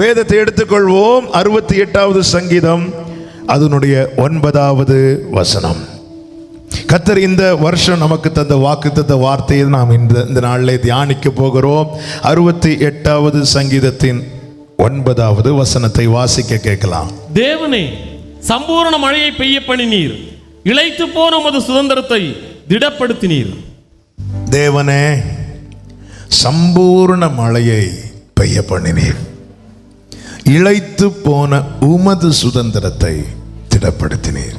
வேதத்தை எடுத்துக்கொள்வோம். 68வது சங்கீதம் அதனுடைய 9வது வசனம். கர்த்தர் இந்த வருஷம் நமக்கு தந்த வாக்குத்தத்த வார்த்தையை நாம் இந்த நாளிலே தியானிக்க போகிறோம். 68வது சங்கீதத்தின் 9வது வசனத்தை வாசிக்க கேட்கலாம். தேவனே, சம்பூர்ண மழையை பெய்ய பண்ணினீர், இளைத்து போன உமது சுதந்திரத்தை திடப்படுத்தினீர். தேவனே, சம்பூர்ண மழையை பெய்ய பண்ணினீர், இளைத்து போன உமது சுதந்திரத்தை திடப்படுத்தினீர்.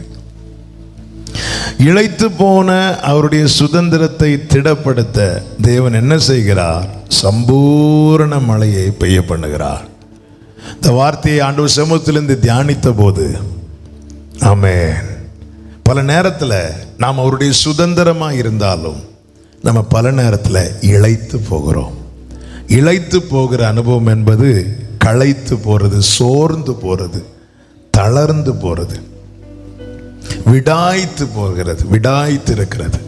இளைத்து போன அவருடைய சுதந்திரத்தை திடப்படுத்த தேவன் என்ன செய்கிறார்? சம்பூர்ண மழையை பெய்ய பண்ணுகிறார். இந்த வார்த்தையை ஆண்டவர் சமூகத்திலிருந்து தியானித்த போது, ஆமென், பல நேரத்தில் நாம் அவருடைய சுதந்திரமாக இருந்தாலும் நம்ம பல நேரத்தில் இளைத்து போகிறோம். இளைத்து போகிற அனுபவம் என்பது களைத்து போகிறது, சோர்ந்து போகிறது, தளர்ந்து போகிறது, விடாய்த்து போகிறது, விடாய்த்து இருக்கிறது.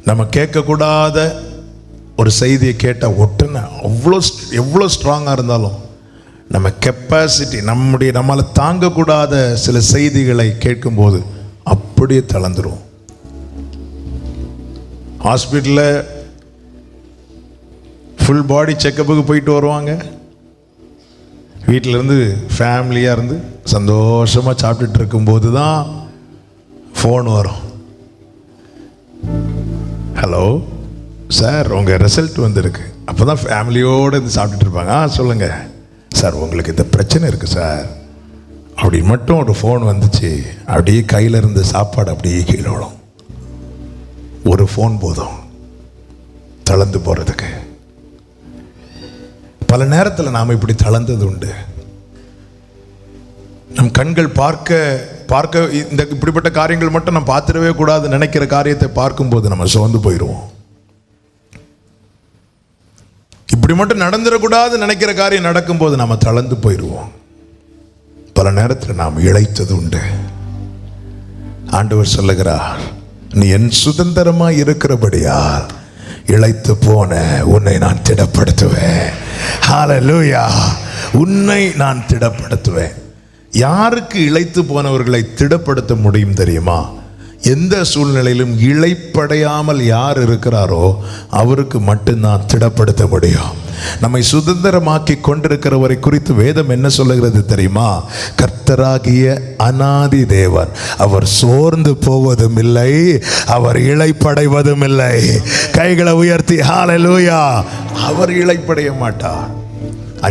நம்ம கேட்கக்கூடாத ஒரு செய்தியை கேட்டால் ஒட்டுன எவ்வளோ ஸ்ட்ராங்காக இருந்தாலும் நம்ம கெப்பாசிட்டி, நம்மளால் தாங்கக்கூடாத சில செய்திகளை கேட்கும்போது அப்படியே தளர்ந்துடும். ஹாஸ்பிட்டலில் ஃபுல் பாடி செக்கப்புக்கு போயிட்டு வருவாங்க. வீட்டிலேருந்து ஃபேமிலியாக இருந்து சந்தோஷமாக சாப்பிட்டுட்டு இருக்கும்போது தான் ஃபோன் வரும். ஹலோ சார், உங்கள் ரிசல்ட் வந்திருக்கு. அப்போ தான் ஃபேமிலியோடு இருந்து சாப்பிட்டுட்டு இருப்பாங்க. சொல்லுங்கள் சார், உங்களுக்கு இந்த பிரச்சனை இருக்குது சார் அப்படின்னு மட்டும் ஒரு ஃபோன் வந்துச்சு. அப்படியே கையில் இருந்த சாப்பாடு அப்படியே கீழே விடும். ஒரு ஃபோன் போதும் தளர்ந்து போகிறதுக்கு. பல நேரத்தில் நாம் இப்படி தளர்ந்தது உண்டு. நம் கண்கள் பார்க்க இந்த இப்படிப்பட்ட காரியங்கள் மட்டும் நம்ம பார்த்துடவே கூடாது நினைக்கிற காரியத்தை பார்க்கும்போது நம்ம சோர்ந்து போயிடுவோம். இப்படி மட்டும் நடந்துடக்கூடாது நினைக்கிற காரியம் நடக்கும்போது நம்ம தளர்ந்து போயிடுவோம். பல நேரத்தில் நாம் இளைத்தது உண்டு. ஆண்டவர் சொல்லுகிறார், நீ என் சுதந்திரமாய் இருக்கிறபடியால் இளைத்து போன உன்னை நான் திடப்படுத்துவேன். ஹல்லேலூயா. உன்னை நான் திடப்படுத்துவேன். யாருக்கு இளைத்து போனவர்களை திடப்படுத்த முடியும் தெரியுமா? எந்த சூழ்நிலையிலும் இளைப்படையாமல் யார் இருக்கிறாரோ அவருக்கு மட்டும்தான் திடப்படுத்த முடியும். நம்மை சுதந்திரமாக்கி கொண்டிருக்கிறவரை குறித்து வேதம் என்ன சொல்லுகிறது தெரியுமா? கர்த்தராகிய அநாதி தேவன், அவர் சோர்ந்து போவதும் இல்லை, அவர் இளைப்படைவதும் இல்லை. கைகளை உயர்த்தி ஹல்லேலூயா. அவர் இளைப்படைய மாட்டார்.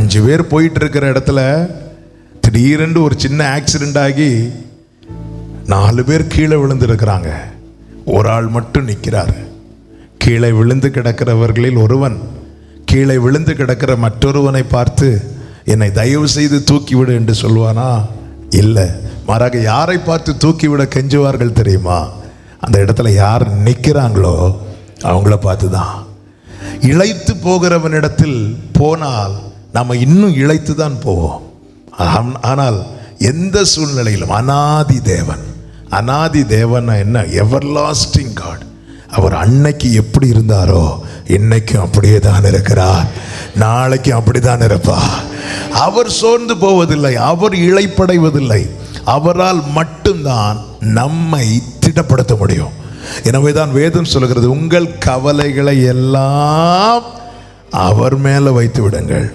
5 பேர் போயிட்டு இருக்கிற இடத்துல திடீரென்று ஒரு சின்ன ஆக்சிடென்ட் ஆகி 4 பேர் கீழே விழுந்திருக்கிறாங்க. ஒரு ஆள் மட்டும் நிற்கிறார். கீழே விழுந்து கிடக்கிறவர்களில் ஒருவன் கீழே விழுந்து கிடக்கிற மற்றொருவனை பார்த்து, என்னை தயவு செய்து தூக்கிவிடு என்று சொல்வானா? இல்லை. மாறாக யாரை பார்த்து தூக்கிவிட கெஞ்சுவார்கள் தெரியுமா? அந்த இடத்துல யார் நிற்கிறாங்களோ அவங்கள பார்த்து தான். இளைத்து போகிறவனிடத்தில் போனால் நம்ம இன்னும் இளைத்து தான் போவோம். ஆனால் எந்த சூழ்நிலையிலும் அநாதி தேவன், அநாதி தேவன் என்ன? Everlasting God. அவர் அன்னைக்கு எப்படி இருந்தாரோ இன்னைக்கும் அப்படியே தான் இருக்கிறார், நாளைக்கும் அப்படிதான் இருப்பார். அவர் சோர்ந்து போவதில்லை, அவர் இளைப்படைவதில்லை. அவரால் மட்டும்தான் நம்மை திடப்படுத்த முடியும். எனவே தான் வேதம் சொல்கிறது, உங்கள் கவலைகளை எல்லாம் அவர் மேல வைத்து விடுங்கள்.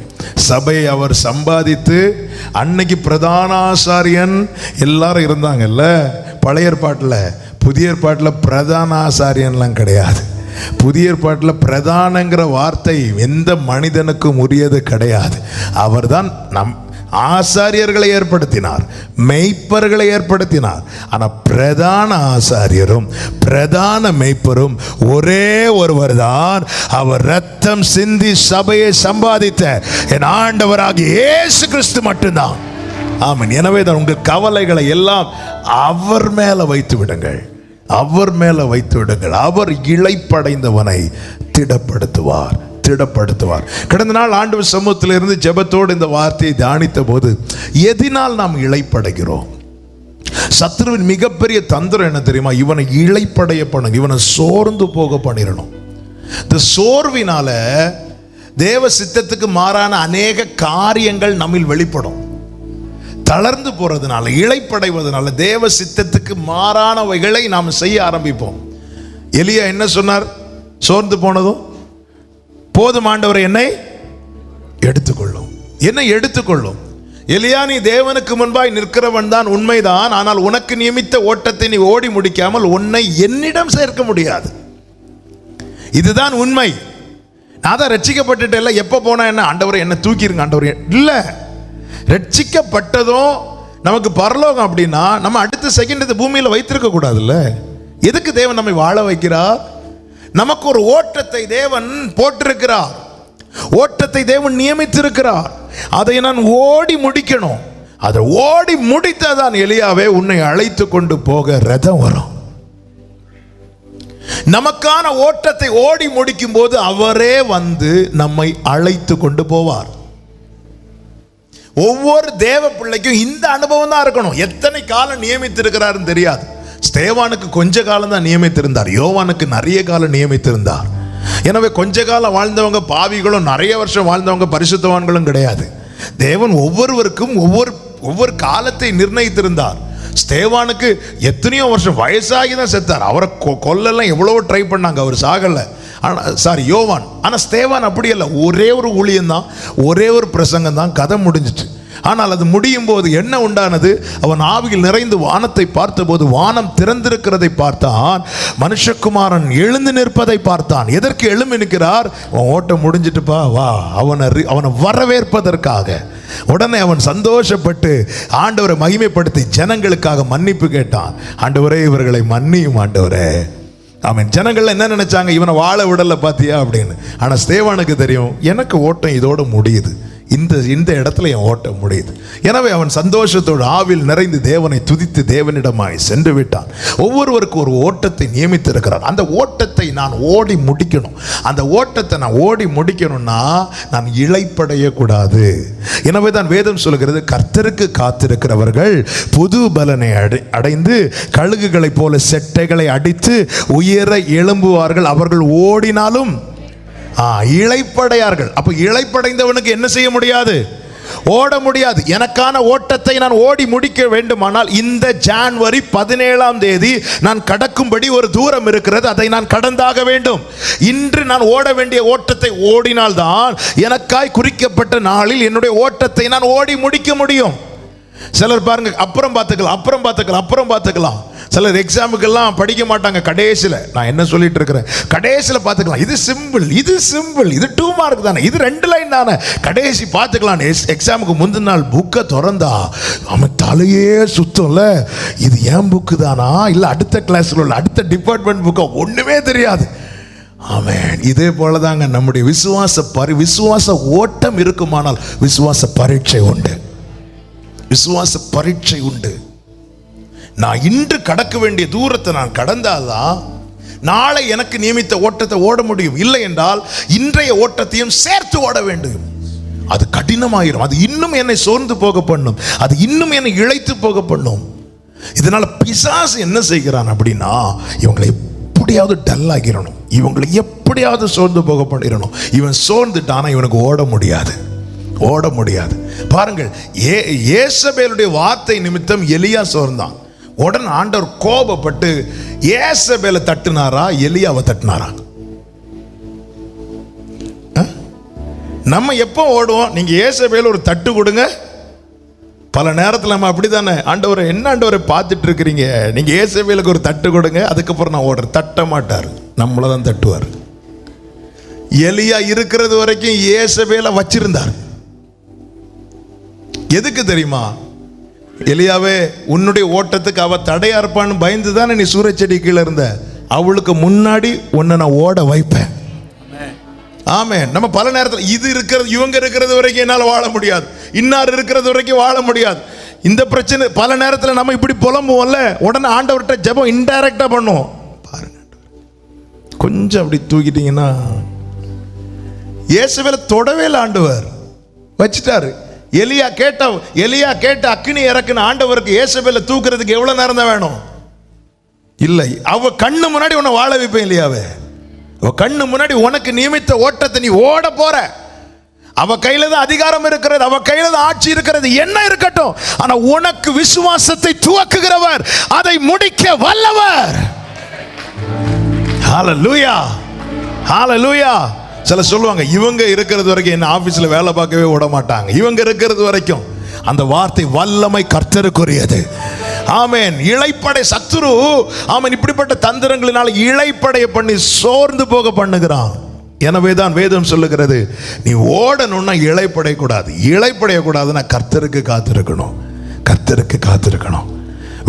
சபையை அவர் சம்பாதித்து, அன்னைக்கு பிரதான ஆசாரியன் எல்லாரும் இருந்தாங்கல்ல பழைய ஏற்பாட்டில். புதிய ஏற்பாட்டில் பிரதான ஆசாரியன்லாம் கிடையாது. புதிய ஏற்பாட்டில் பிரதானங்கிற வார்த்தை எந்த மனிதனுக்கும் உரியது கிடையாது. அவர்தான் ஆசாரியர்களை ஏற்படுத்தினார், மெய்ப்பர்களை ஏற்படுத்தினார். ஆனால் பிரதான ஆசாரியரும் பிரதான மெய்ப்பரும் ஒரே ஒருவர் தான். அவர் ரத்தம் சிந்தி சபையை சம்பாதித்த என் ஆண்டவராகிய இயேசு கிறிஸ்து மட்டும்தான். ஆமென். எனவே தான் உங்கள் கவலைகளை எல்லாம் அவர் மேல வைத்து விடுங்கள், அவர் மேல வைத்து விடுங்கள். அவர் இளைப்படைந்தவனை திடப்படுத்துவார், திடப்படுத்துவார். கடந்த நாள் ஆண்டவர் சமூகத்தில் இருந்து ஜெபத்தோடு இந்த வார்த்தையை தியானித்த போது, எதினால் நாம் இளைப்படைகிறோம்? சத்துருவின் மிகப்பெரிய தந்திரம் என்ன தெரியுமா? இவனை இளைப்படைய பண்ணணும், இவனை சோர்ந்து போக பண்ணிடணும். இந்த சோர்வினால தேவ சித்தத்துக்கு மாறான அநேக காரியங்கள் நம்மில் வெளிப்படும். தளர்ந்து போறதுனால, இளைப்படைவதனால தேவ சித்தத்துக்கு மாறானவைகளை நாம் செய்ய ஆரம்பிப்போம். எலியா என்ன சொன்னார்? சோர்ந்து போனதும், போதும் ஆண்டவரை, என்னை எடுத்துக்கொள்ளும், என்னை எடுத்துக்கொள்ளும். எலியா, நீ தேவனுக்கு முன்பாய் நிற்கிறவன் தான், உண்மைதான். ஆனால் உனக்கு நியமித்த ஓட்டத்தை நீ ஓடி முடிக்காமல் உன்னை என்னிடம் சேர்க்க முடியாது. இதுதான் உண்மை. நான் தான் ரட்சிக்கப்பட்டுட்டு இல்லை, எப்போ போனா என்ன, ஆண்டவரை என்ன தூக்கிருங்க ஆண்டவரை இல்லை. ரட்சிக்கப்பட்டதும் நமக்கு பரலோகம் அப்படின்னா நம்ம அடுத்த செகண்ட் இந்த பூமியில் வைத்திருக்க கூடாதுல்ல. எதுக்கு தேவன் நம்மை வாழ வைக்கிறார்? நமக்கு ஒரு ஓட்டத்தை தேவன் போட்டிருக்கிறார், ஓட்டத்தை தேவன் நியமித்திருக்கிறார். அதை நான் ஓடி முடிக்கணும். அதை ஓடி முடித்ததான் எலியாவே உன்னை அழைத்து கொண்டு போக ரதம் வரும். நமக்கான ஓட்டத்தை ஓடி முடிக்கும் போது அவரே வந்து நம்மை அழைத்து கொண்டு போவார். ஒவ்வொரு தேவ பிள்ளைக்கும் இந்த அனுபவம் தான் இருக்கணும். எத்தனை காலம் நியமித்திருக்கிறாருன்னு தெரியாது. ஸ்தேவானுக்கு கொஞ்ச காலம் தான் நியமித்திருந்தார், யோவானுக்கு நிறைய காலம் நியமித்திருந்தார். எனவே கொஞ்ச காலம் வாழ்ந்தவங்க பாவிகளும் நிறைய வருஷம் வாழ்ந்தவங்க பரிசுத்தவான்களும் கிடையாது. தேவன் ஒவ்வொருவருக்கும் ஒவ்வொரு காலத்தை நிர்ணயித்திருந்தார். ஸ்தேவானுக்கு எத்தனையோ வருஷம் வயசாகி தான் செத்தார். அவரை கொல்லலாம் எவ்வளவோ ட்ரை பண்ணாங்க, அவர் சாகலை. ஆனால் யோவான். ஆனால் ஸ்தேவான் அப்படி இல்லை, ஒரே ஒரு ஊழியம் தான், ஒரே ஒரு பிரசங்கம் தான், கதை முடிஞ்சிச்சு. ஆனால் அது முடியும் போது என்ன உண்டானது? அவன் ஆவியில் நிறைந்து வானத்தை பார்த்தபோது வானம் திறந்திருக்கிறதை பார்த்தான், மனுஷகுமாரன் எழுந்து நிற்பதை பார்த்தான். எதற்கு எழும்பி நிற்கிறார்? அவன் ஓட்டம் முடிஞ்சிட்டுப்பா வா, அவனை வரவேற்பதற்காக. உடனே அவன் சந்தோஷப்பட்டு ஆண்டவரை மகிமைப்படுத்தி ஜனங்களுக்காக மன்னிப்பு கேட்டான். ஆண்டவரே, இவர்களை மன்னியும் ஆண்டவரே. அவன் ஜனங்கள் என்ன நினைச்சாங்க? இவனை வாழ விடல பாத்தியா அப்படின்னு. ஆனா ஸ்தேவானுக்கு தெரியும், எனக்கு ஓட்டம் இதோட முடியுது, இந்த இடத்துல என் ஓட்டம் முடியுது. எனவே அவன் சந்தோஷத்தோடு ஆவில் நிறைந்து தேவனை துதித்து தேவனிடமாய் சென்று விட்டான். ஒவ்வொருவருக்கும் ஒரு ஓட்டத்தை நியமித்திருக்கிறார். அந்த ஓட்டத்தை நான் ஓடி முடிக்கணும். அந்த ஓட்டத்தை நான் ஓடி முடிக்கணும்னா நான் இளைப்படையக்கூடாது. எனவே தான் வேதம் சொல்கிறது, கர்த்தருக்கு காத்திருக்கிறவர்கள் புது பலனை அடைந்து கழுகுகளைப் போல செட்டைகளை அடித்து உயர எழும்புவார்கள், அவர்கள் ஓடினாலும் இளைப்படையார்கள். அப்ப இளைப்படைந்தவனுக்கு என்ன செய்ய முடியாது? ஓட முடியாது. எனக்கான ஓட்டத்தை நான் ஓடி முடிக்க வேண்டுமானால் இந்த ஜனவரி 17 நான் கடக்கும்படி ஒரு தூரம் இருக்கிறது, அதை நான் கடந்தாக வேண்டும். இன்று நான் ஓட வேண்டிய ஓட்டத்தை ஓடினால்தான் எனக்காய் குறிக்கப்பட்ட நாளில் என்னுடைய ஓட்டத்தை நான் ஓடி முடிக்க முடியும். சிலர் பாருங்க, அப்புறம் பார்த்துக்கலாம். சிலர் எக்ஸாமுக்கெல்லாம் படிக்க மாட்டாங்க. கடைசியில் நான் என்ன சொல்லிட்டு இருக்கிறேன், கடைசியில் பார்த்துக்கலாம், இது சிம்பிள், இது 2 மார்க் தானே, இது 2 லைன் தானே, கடைசி பார்த்துக்கலாம். எக்ஸாமுக்கு முந்தின நாள் புக்கை திறந்தா அவன் தலையே சுத்தம்ல, இது ஏன் புக்கு தானா இல்லை அடுத்த கிளாஸில் உள்ள அடுத்த டிபார்ட்மெண்ட் புக்கா, ஒன்றுமே தெரியாது. ஆமென். இதே போலதாங்க நம்முடைய விசுவாச ஓட்டம் இருக்குமானால் விசுவாச பரீட்சை உண்டு. நான் இன்று கடக்க வேண்டிய தூரத்தை நான் கடந்தால்தான் நாளை எனக்கு நியமித்த ஓட்டத்தை ஓட முடியும். இல்லை என்றால் இன்றைய ஓட்டத்தையும் சேர்த்து ஓட வேண்டும். அது கடினமாயிரும். அது இன்னும் என்னை சோர்ந்து போக பண்ணும், அது இன்னும் என்னை இழைத்து போக பண்ணும். இதனால பிசாசு என்ன செய்கிறான் அப்படின்னா, இவங்களை எப்படியாவது டல் ஆகிடணும், இவங்களை எப்படியாவது சோர்ந்து போக பண்ணிடணும். இவன் சோர்ந்துட்டானா இவனுக்கு ஓட முடியாது. பாருங்கள், ஏசபேலுடைய வார்த்தை நிமித்தம் எலியா சோர்ந்தான். உடனே ஆண்டவர் கோபப்பட்டு ஏசபேலை தட்டுனாரா, எலியாவை தட்டினாரா? நம்ம எப்போ ஓடுவோம்? நீங்க ஏசபேல ஒரு தட்டு கொடுங்க. பல நேரத்தில் நம்ம அப்படித்தானே, ஆண்டவரை என்ன ஆண்டவரை பார்த்துட்டு இருக்கிறீங்க, நீங்க ஏசபேலுக்கு ஒரு தட்டு கொடுங்க, அதுக்கப்புறம் நான் ஓடுறேன். தட்ட மாட்டார், நம்மளை தான் தட்டுவார். எலியா இருக்கிறது வரைக்கும் ஏசபேலை வச்சிருந்தார். எதுக்கு தெரியுமா? எலியாவே, உன்னுடைய ஓட்டத்துக்கு அவ தடையா இருப்பான்னு பயந்து தானே நீ சூரச்செடி கீழே இருந்த. அவளுக்கு முன்னாடி உன்னை நான் ஓட வைப்பேன். ஆமென். நம்ம பல நேரத்தில் இவங்க இருக்கிறது வரைக்கும் என்னால் வாழ முடியாது, இன்னார் இருக்கிறது வரைக்கும் வாழ முடியாது. இந்த பிரச்சனை பல நேரத்தில் நம்ம இப்படி புலம்புவோம்ல, உடனே ஆண்டவர்கிட்ட ஜெபம் இன்டைரக்டா பண்ணுவோம். பாருங்க, கொஞ்சம் அப்படி தூக்கிட்டீங்கன்னா, இயேசுவேல தொடவே இல்லை, ஆண்டவர் வச்சிட்டாரு. எலியா கேட்ட அக்கினி இறக்குன ஆண்டவருக்கு ஏசபேல தூக்குறதுக்கு எவ்வளவு நேரம் தான் வேணும்? இல்லை, அவ கண்ணு முன்னாடி உன்னை வாழ வைப்பேன். இல்லையாவே, அவ கண்ணு முன்னாடி உனக்கு நியமித்த ஓட்டத்தை நீ ஓட போற. அவ கையில தான் அதிகாரம் இருக்கிறது, அவ கையில தான் ஆட்சி இருக்கிறது. என்ன இருக்கட்டும், ஆனா உனக்கு விசுவாசத்தை துவக்குகிறவர் அதை முடிக்க வல்லவர். ஹalleluya, ஹalleluya. சில சொல்லுவாங்க, இவங்க இருக்கிறது வரைக்கும் என்ன ஆபீஸ்ல வேலை பார்க்கவே விட மாட்டாங்க. இவங்க இருக்கிறது வரைக்கும். அந்த வார்த்தை வல்லமை கர்த்தருக்குரியது. ஆமென். இளைப்படை சத்துரு, ஆமென், இப்படிப்பட்ட தந்திரங்களினால இளைப்படைய பண்ணி சோர்ந்து போக பண்ணுகிறான். எனவே தான் வேதம் சொல்லுகிறது, நீ ஓடணும்னா இளைப்படையக்கூடாது. இளைப்படையக்கூடாதுன்னா கர்த்தருக்கு காத்திருக்கணும், கர்த்தருக்கு காத்திருக்கணும்.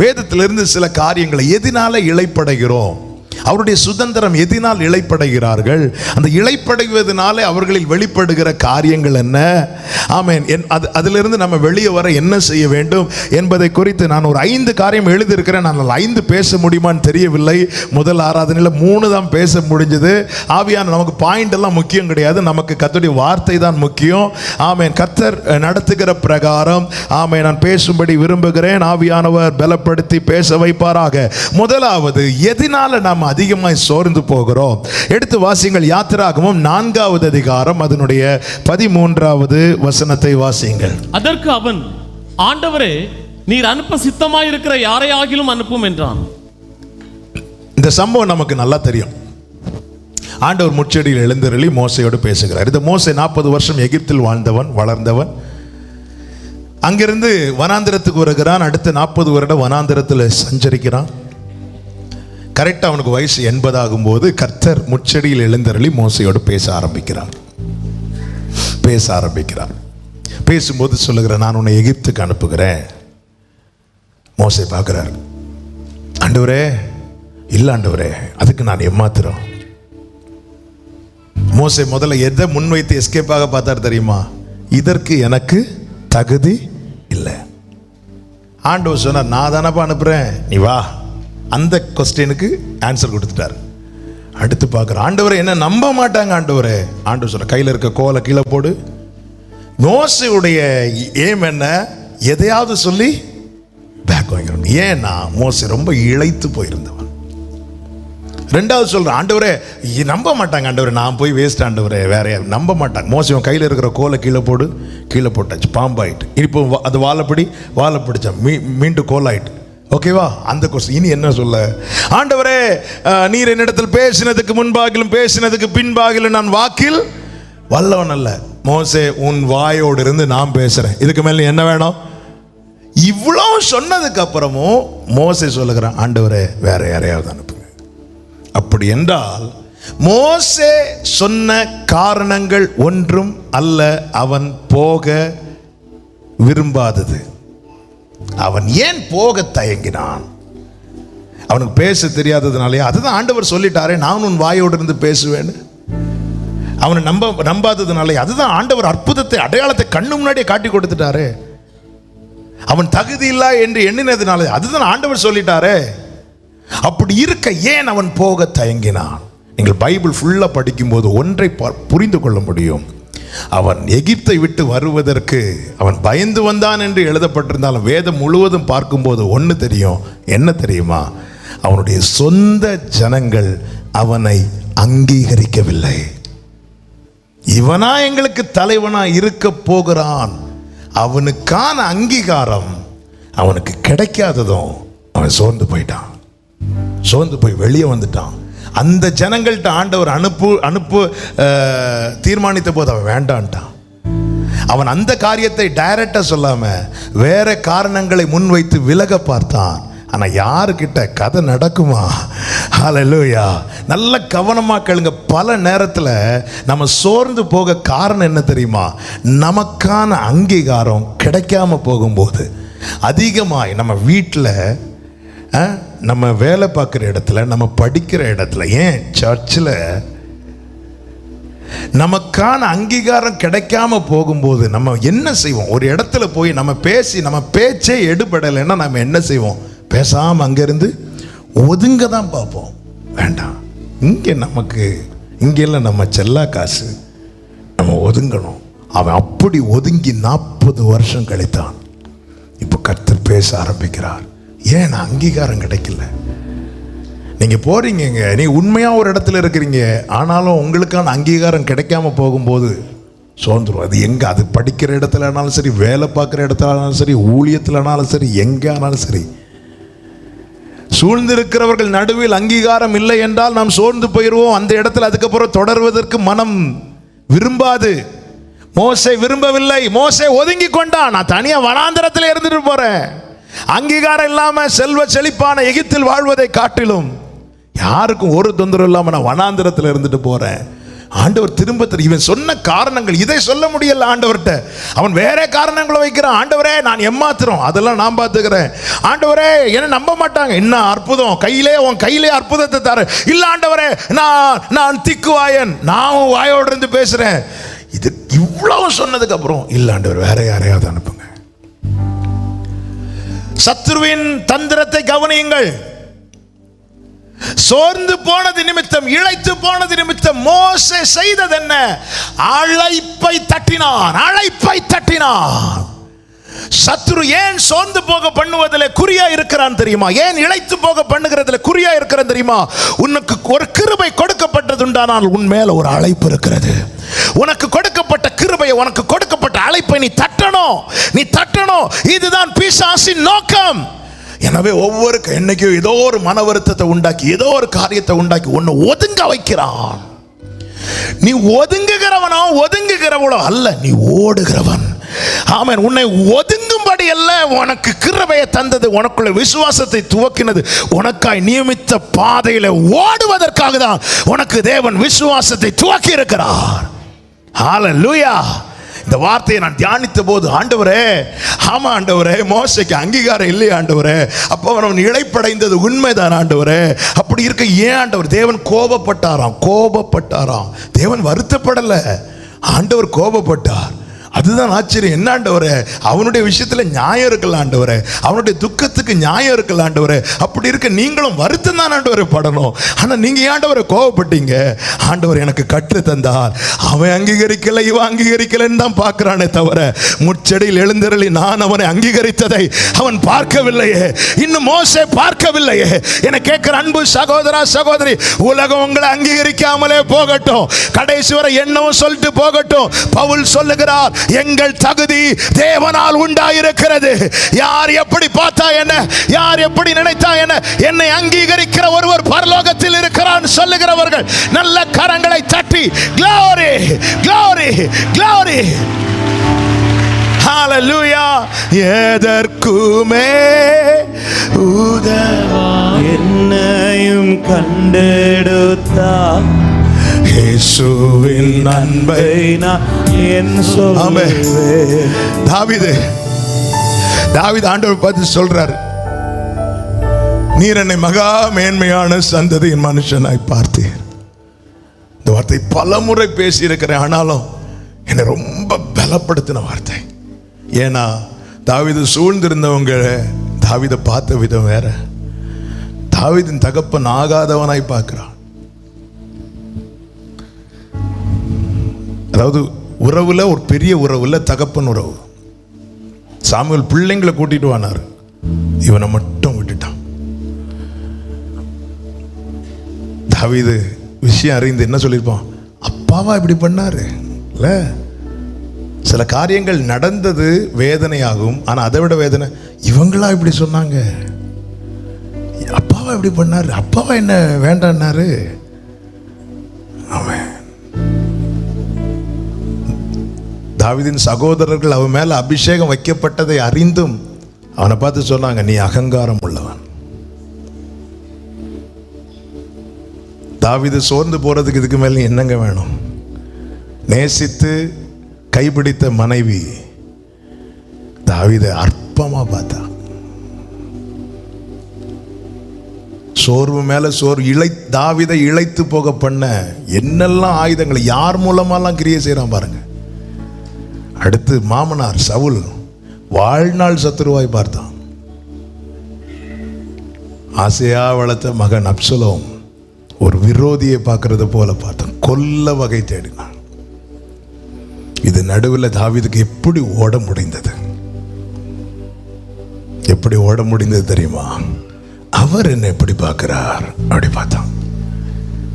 வேதத்திலிருந்து சில காரியங்களை, எதனால இளைப்படைகிறோம், அவருடைய சுதந்திரம் எதனால் இளைப்படைகிறார்கள், அந்த இளைப்படைவதனாலே அவர்களில் வெளிப்படுகிற காரியங்கள் என்ன, ஆமென், அதிலிருந்து நம்ம வெளியே வர என்ன செய்ய வேண்டும் என்பதை குறித்து நான் ஒரு 5 காரியம் எழுதியிருக்கிறேன். நான் 5 பேச முடியுமான்னு தெரியவில்லை. முதல் ஆராதனையில் 3 தான் பேச முடிஞ்சது. ஆவியான நமக்கு பாயிண்ட் எல்லாம் முக்கியம் கிடையாது, நமக்கு கர்த்தருடைய வார்த்தை தான் முக்கியம். ஆமென். கர்த்தர் நடத்துகிற பிரகாரம் ஆமென் நான் பேசும்படி விரும்புகிறேன். ஆவியானவர் பலப்படுத்தி பேச வைப்பாராக. முதலாவது, எதனால நாம் அதிகமாய் சோர்ந்து போகிறோம்? எடுத்து வாசிங்கள். யாத்திராகமம் 4வது அதிகாரம் அதனுடைய 13வது வசனத்தை வாசிங்கள். அதற்கு அவன், ஆண்டவரே, நீர் அனுப்ப சித்தமாயிருக்கிற யாரையாகிலும் அனுப்பும் என்றான். இந்த சம்பவம் நமக்கு நல்லா தெரியும். ஆண்டவர் முச்செடியில் எழுந்தருளி மோசையோடு பேசுகிறார். இந்த மோசே 40 வருஷம் எகிப்தில் வாழ்ந்தவன், வளர்ந்தவன். அங்கிருந்து வனாந்திரத்துக்கு வருகிறான். அடுத்த 40 வருடம் வனாந்திரத்தில் சஞ்சரிக்கிறான். கரெக்டாக அவனுக்கு வயசு 80 ஆகும்போது கர்த்தர் முச்செடியில் எழுந்தருளி மோசையோடு பேச ஆரம்பிக்கிறார். பேசும்போது சொல்லுகிறார், நான் உன்னை எகிப்துக்கு அனுப்புகிறேன். மோசை பார்க்கிறார். ஆண்டவரே, இல்லை ஆண்டவரே, அதுக்கு நான் ஏமாத்துறோம். மோசை முதல்ல எதை முன்வைத்து எஸ்கேப்பாக பார்த்தார் தெரியுமா? இதற்கு எனக்கு தகுதி இல்லை. ஆண்டவர் சொன்னார், நான் தானப்பா அனுப்புறேன், நீ வா. அந்த கொஸ்டினுக்கு ஆன்சர் கொடுத்துட்டார். அடுத்து பார்க்குற, ஆண்டவரை என்ன நம்ப மாட்டாங்க ஆண்டவரே. ஆண்டவர் சொன்ன, கையில் இருக்க கோலை கீழே போடு. மோசையுடைய ஏம் என்ன? எதையாவது சொல்லி பேக் வாங்கிடணும். ஏன்னா மோசை ரொம்ப இளைத்து போயிருந்தவன். ரெண்டாவது சொல்ற, ஆண்டவரே நம்ப மாட்டாங்க ஆண்டவரே, நான் போய் வேஸ்ட் ஆண்டவரே, வேற யாரும் நம்ப மாட்டாங்க. மோசம் கையில் இருக்கிற கோலை கீழே போடு. கீழே போட்டாச்சு, பாம்பாயிட்டு. இப்போ அது வாழை பிடிச்சா மீண்டும் கோலாயிட்டு. ஓகேவா? அந்த கொஸ்டின். இனி என்ன சொல்ல? ஆண்டவரே, நீர் என்னிடத்தில் பேசினதுக்கு முன்பாகிலும் பேசினதுக்கு பின்பாகிலும் நான் வாக்கில் வல்லவன் அல்ல. மோசே, உன் வாயோடு இருந்து நான் பேசுறேன், இதுக்கு மேல என்ன வேணும்? இவ்வளோ சொன்னதுக்கு அப்புறமும் மோசே சொல்லுகிறான், ஆண்டவரே வேற யாரையாவது அனுப்புங்க. அப்படி என்றால் மோசே சொன்ன காரணங்கள் ஒன்றும் அல்ல அவன் போக விரும்பாதது. அவன் ஏன் போக தயங்கினான்? அவனுக்கு பேச தெரியாததுனாலே. அதுதான் ஆண்டவர் சொல்லிட்டாரே, நான் உன் வாயோடு இருந்து பேசுவேன்னு. அவனை நம்பாததுனாலே. அதுதான் ஆண்டவர் அற்புதத்தை, அடையாளத்தை கண்ணு முன்னாடியே காட்டி கொடுத்துட்டாரே. அவன் தகுதி இல்லை என்று எண்ணினதுனாலே. அதுதான் ஆண்டவர் சொல்லிட்டாரே. அப்படி இருக்க ஏன் அவன் போக தயங்கினான்? நீங்கள் பைபிள் ஃபுல்லாக படிக்கும்போது ஒன்றை புரிந்து கொள்ள முடியும். அவன் எகிப்தை விட்டு வருவதற்கு அவன் பயந்து வந்தான் என்று எழுதப்பட்டிருந்தாலும் வேதம் முழுவதும் பார்க்கும்போது ஒன்று தெரியும். என்ன தெரியுமா? அவனுடைய சொந்த ஜனங்கள் அவனை அங்கீகரிக்கவில்லை. இவனா எங்களுக்கு தலைவனா இருக்க போகிறான், அவனுக்கான அங்கீகாரம் அவனுக்கு கிடைக்காததும் அவன் சோர்ந்து போயிட்டான். சோர்ந்து போய் வெளியே வந்துட்டான். அந்த ஜனங்கள்ட்ட ஆண்டவர் அனுப்பு தீர்மானித்த போது அவன் வேண்டான்ட்டான். அவன் அந்த காரியத்தை டைரக்டா சொல்லாம வேற காரணங்களை முன்வைத்து விலக பார்த்தான். ஆனா யாருக்கிட்ட கதை நடக்குமா? ஹல்லேலூயா. நல்ல கவனமா கேளுங்க. பல நேரத்தில் நம்ம சோர்ந்து போக காரணம் என்ன தெரியுமா? நமக்கான அங்கீகாரம் கிடைக்காம போகும்போது. அதிகமாய் நம்ம வீட்டில், நம்ம வேலை பார்க்குற இடத்துல, நம்ம படிக்கிற இடத்துல, ஏன் சர்ச்சில் நமக்கான அங்கீகாரம் கிடைக்காம போகும்போது நம்ம என்ன செய்வோம்? ஒரு இடத்துல போய் நம்ம பேசி நம்ம பேச்சே எடுபடலைன்னா நம்ம என்ன செய்வோம்? பேசாமல் அங்கேருந்து ஒதுங்க தான் பார்ப்போம். வேண்டாம், இங்கெல்லாம் நம்ம செல்லா காசு, நம்ம ஒதுங்கணும். அவன் அப்படி ஒதுங்கி 40 வருஷம் கழித்தான். இப்போ கர்த்தர் பேச ஆரம்பிக்கிறார். ஏன் அங்கீகாரம் கிடைக்கல? நீங்கள் போகிறீங்க, நீ உண்மையாக ஒரு இடத்துல இருக்கிறீங்க, ஆனாலும் உங்களுக்கான அங்கீகாரம் கிடைக்காம போகும்போது சோர்ந்துரும். அது எங்கே, அது படிக்கிற இடத்துலனாலும் சரி, வேலை பார்க்குற இடத்துலனாலும் சரி, ஊழியத்துலனாலும் சரி, எங்கே ஆனாலும் சரி. சூழ்ந்திருக்கிறவர்கள் நடுவில் அங்கீகாரம் இல்லை என்றால் நாம் சோர்ந்து போயிடுவோம். அந்த இடத்துல அதுக்கப்புறம் தொடர்வதற்கு மனம் விரும்பாது. மோசே விரும்பவில்லை. மோசே ஒதுங்கி கொண்டான். நான் தனியாக வனாந்தரத்தில் இருந்துட்டு போறேன், அங்கீகாரம் இல்லாம செல்வ செழிப்பான எகிப்தில் வாழ்வதை காட்டிலும் யாருக்கும் ஒரு தொந்தரவு இல்லாம நான் வனாந்தரத்தில் இருந்துட்டு போறேன். ஆண்டவர் திரும்ப இவன் சொன்ன காரணங்கள், இதை சொல்ல முடியல ஆண்டவர்கிட்ட. அவன் வேற காரணங்களை வைக்கிறான். ஆண்டவரே நான் ஏமாத்துறோம், அதெல்லாம் நான் பார்த்துக்கிறேன். ஆண்டவரே என்ன நம்ப மாட்டாங்க, என்ன அற்புதம், உன் கையிலே அற்புதத்தை தர. இல்ல ஆண்டவரே நான் திக்குவாயன், நான் வாயோடு இருந்து பேசுறேன். இது இவ்வளவு சொன்னதுக்கு அப்புறம் இல்ல ஆண்டவர் வேற யாரையாவது அனுப்புங்க. சத்துருவின் தந்திரத்தை கவனியுங்கள். சோர்ந்து போனது நிமித்தம், இளைத்து போனது நிமித்தம் மோசே செய்தது என்ன? அழைப்பை தட்டினான். சத்துரு ஏன் சோர்ந்து போக பண்ணுவதில் குறியா இருக்கிறான் தெரியுமா? ஏன் இளைத்து போக பண்ணுகிறதுல குறியா இருக்கிறான் தெரியுமா? உனக்கு ஒரு கிருபை கொடுக்கப்பட்டதுண்டானால் உன் மேல ஒரு அழைப்பு இருக்கிறது. உனக்கு கொடுக்கப்பட்ட கிருபையை, உனக்கு கொடுக்கப்பட்ட அழைப்பை நீ தட்டணும். இதுதான் பிசாசின் நோக்கம். எனவே ஒவ்வொரு என்னைக்கும் ஏதோ ஒரு மன வருத்தத்தை உண்டாக்கி, ஏதோ ஒரு காரியத்தை உண்டாக்கி உன்னை ஒதுங்க வைக்கிறான். நீ ஒதுங்குகிறவனோ ஒதுங்குகிறவளோ அல்ல, நீ ஓடுகிறவன். ஆமென். உன்னை ஒதுங்கும்படி அல்ல உனக்கு கிருபையை தந்தது, உனக்குள்ள விசுவாசத்தை துவக்கினது, உனக்காய் நியமித்த பாதையில ஓடுவதற்காக தான் உனக்கு தேவன் விசுவாசத்தை துவக்கி இருக்கிறார். ஹல்லேலூயா. இந்த வார்த்தையை நான் தியானித்த போது, ஆண்டவரே, ஆமா ஆண்டவரே, மோசேக்கு அங்கீகாரம் இல்லையா ஆண்டவரே, அப்போ அவன் இளைப்படைந்தது உண்மைதான் ஆண்டவரே. அப்படி இருக்க ஏன் ஆண்டவர் தேவன் கோபப்பட்டாராம். தேவன் வருத்தப்படல, ஆண்டவர் கோபப்பட்டார். அதுதான் ஆச்சரியம். என்ன ஆண்டவரே, அவனுடைய விஷயத்துல நியாயம் இருக்கல ஆண்டவரே, அவனுடைய துக்கத்துக்கு நியாயம் இருக்கல ஆண்டவரே. அப்படி இருக்க நீங்களும் வருத்தம் தான் ஆண்டவரை படணும். ஆனா நீங்க ஆண்டவரை கோபப்பட்டீங்க. ஆண்டவர் எனக்கு கற்று தந்தார். அவன் அங்கீகரிக்கல, இவன் அங்கீகரிக்கலன்னு தான் பார்க்கிறானே தவிர, முச்செடியில் எழுந்தருளி நான் அவனை அங்கீகரித்ததை அவன் பார்க்கவில்லையே. இன்னும் மோசே பார்க்கவில்லையே. என கேட்கிற அன்பு சகோதரா சகோதரி, உலகம் உங்களை அங்கீகரிக்காமலே போகட்டும், கடைசி வரை என்னவும் சொல்லிட்டு போகட்டும். பவுல் சொல்லுகிறார், எங்கள் தகுதி தேவனால் உண்டாயிருக்கிறது. யார் எப்படி பார்த்தா என்ன, யார் எப்படி நினைத்தா என்ன, என்னை அங்கீகரிக்கிற ஒருவர் பரலோகத்தில் இருக்கிறான் சொல்லுகிறவர்கள் நல்ல கரங்களை தட்டி glory glory glory ஹalleluya. எதற்குமே உதவா என்னையும் கண்டெடுத்தார் இயேசுவின் அன்பை நான் என் சொல்லுவேன். தாவீது ஆண்டவர் பார்த்து சொல்றாரு, நீர் என்னை மகா மேன்மையான சந்ததியின் மனுஷனாய் பார்த்தீர். இந்த வார்த்தை பல முறை பேசி இருக்கிறேன், ஆனாலும் என்னை ரொம்ப பலப்படுத்தின வார்த்தை. ஏன்னா தாவீது சூழ்ந்திருந்தவங்க தாவீதை பார்த்த விதம் வேற. தாவீதின் தகப்பன் ஆகாதவனாய் பார்க்கிறான். அதாவது உறவுல ஒரு பெரிய உறவுல தகப்பன் உறவு. சாமுவேல் பிள்ளைங்களை கூட்டிட்டு வானாரு, இவனை மட்டும் விட்டுட்டான். தாவீது விஷயம் அறிந்து என்ன சொல்லியிருப்பான், அப்பாவா இப்படி பண்ணாரு இல்ல. சில காரியங்கள் நடந்தது வேதனையாகும், ஆனா அதை விட வேதனை இவங்களா இப்படி சொன்னாங்க, அப்பாவா இப்படி பண்ணாரு, அப்பாவா என்ன வேண்டான்னாரு. அவன் தாவீதின் சகோதரர்கள் அவன் மேல அபிஷேகம் வைக்கப்பட்டதை அறிந்தும் அவனை பார்த்து சொன்னாங்க, நீ அகங்காரம் உள்ளவன். தாவீது சோர்ந்து போறதுக்கு இதுக்கு மேல என்னங்க வேணும்? நேசித்து கைப்பிடித்த மனைவி தாவீதை அற்பமா பார்த்தா. சோர்வு மேல சோர்வு. தாவீதை இளைத்து போக பண்ண என்னெல்லாம் ஆயுதங்களை யார் மூலமாலாம் கிரியை செய்யறான் பாருங்க. அடுத்து மாமனார் சவுல் வாழ்நாள் சத்துருவாய் பார்த்தான். ஆசையா வளர்த்த மகன் அப்சலோம் ஒரு விரோதியை பார்க்கறது போல பார்த்தான், கொல்ல வகை தேடினான். இது நடுவில் தாவீதுக்கு எப்படி ஓட முடிந்தது? எப்படி ஓட முடிந்தது தெரியுமா? அவர் என்னை எப்படி பார்க்கிறார் அப்படி பார்த்தான்.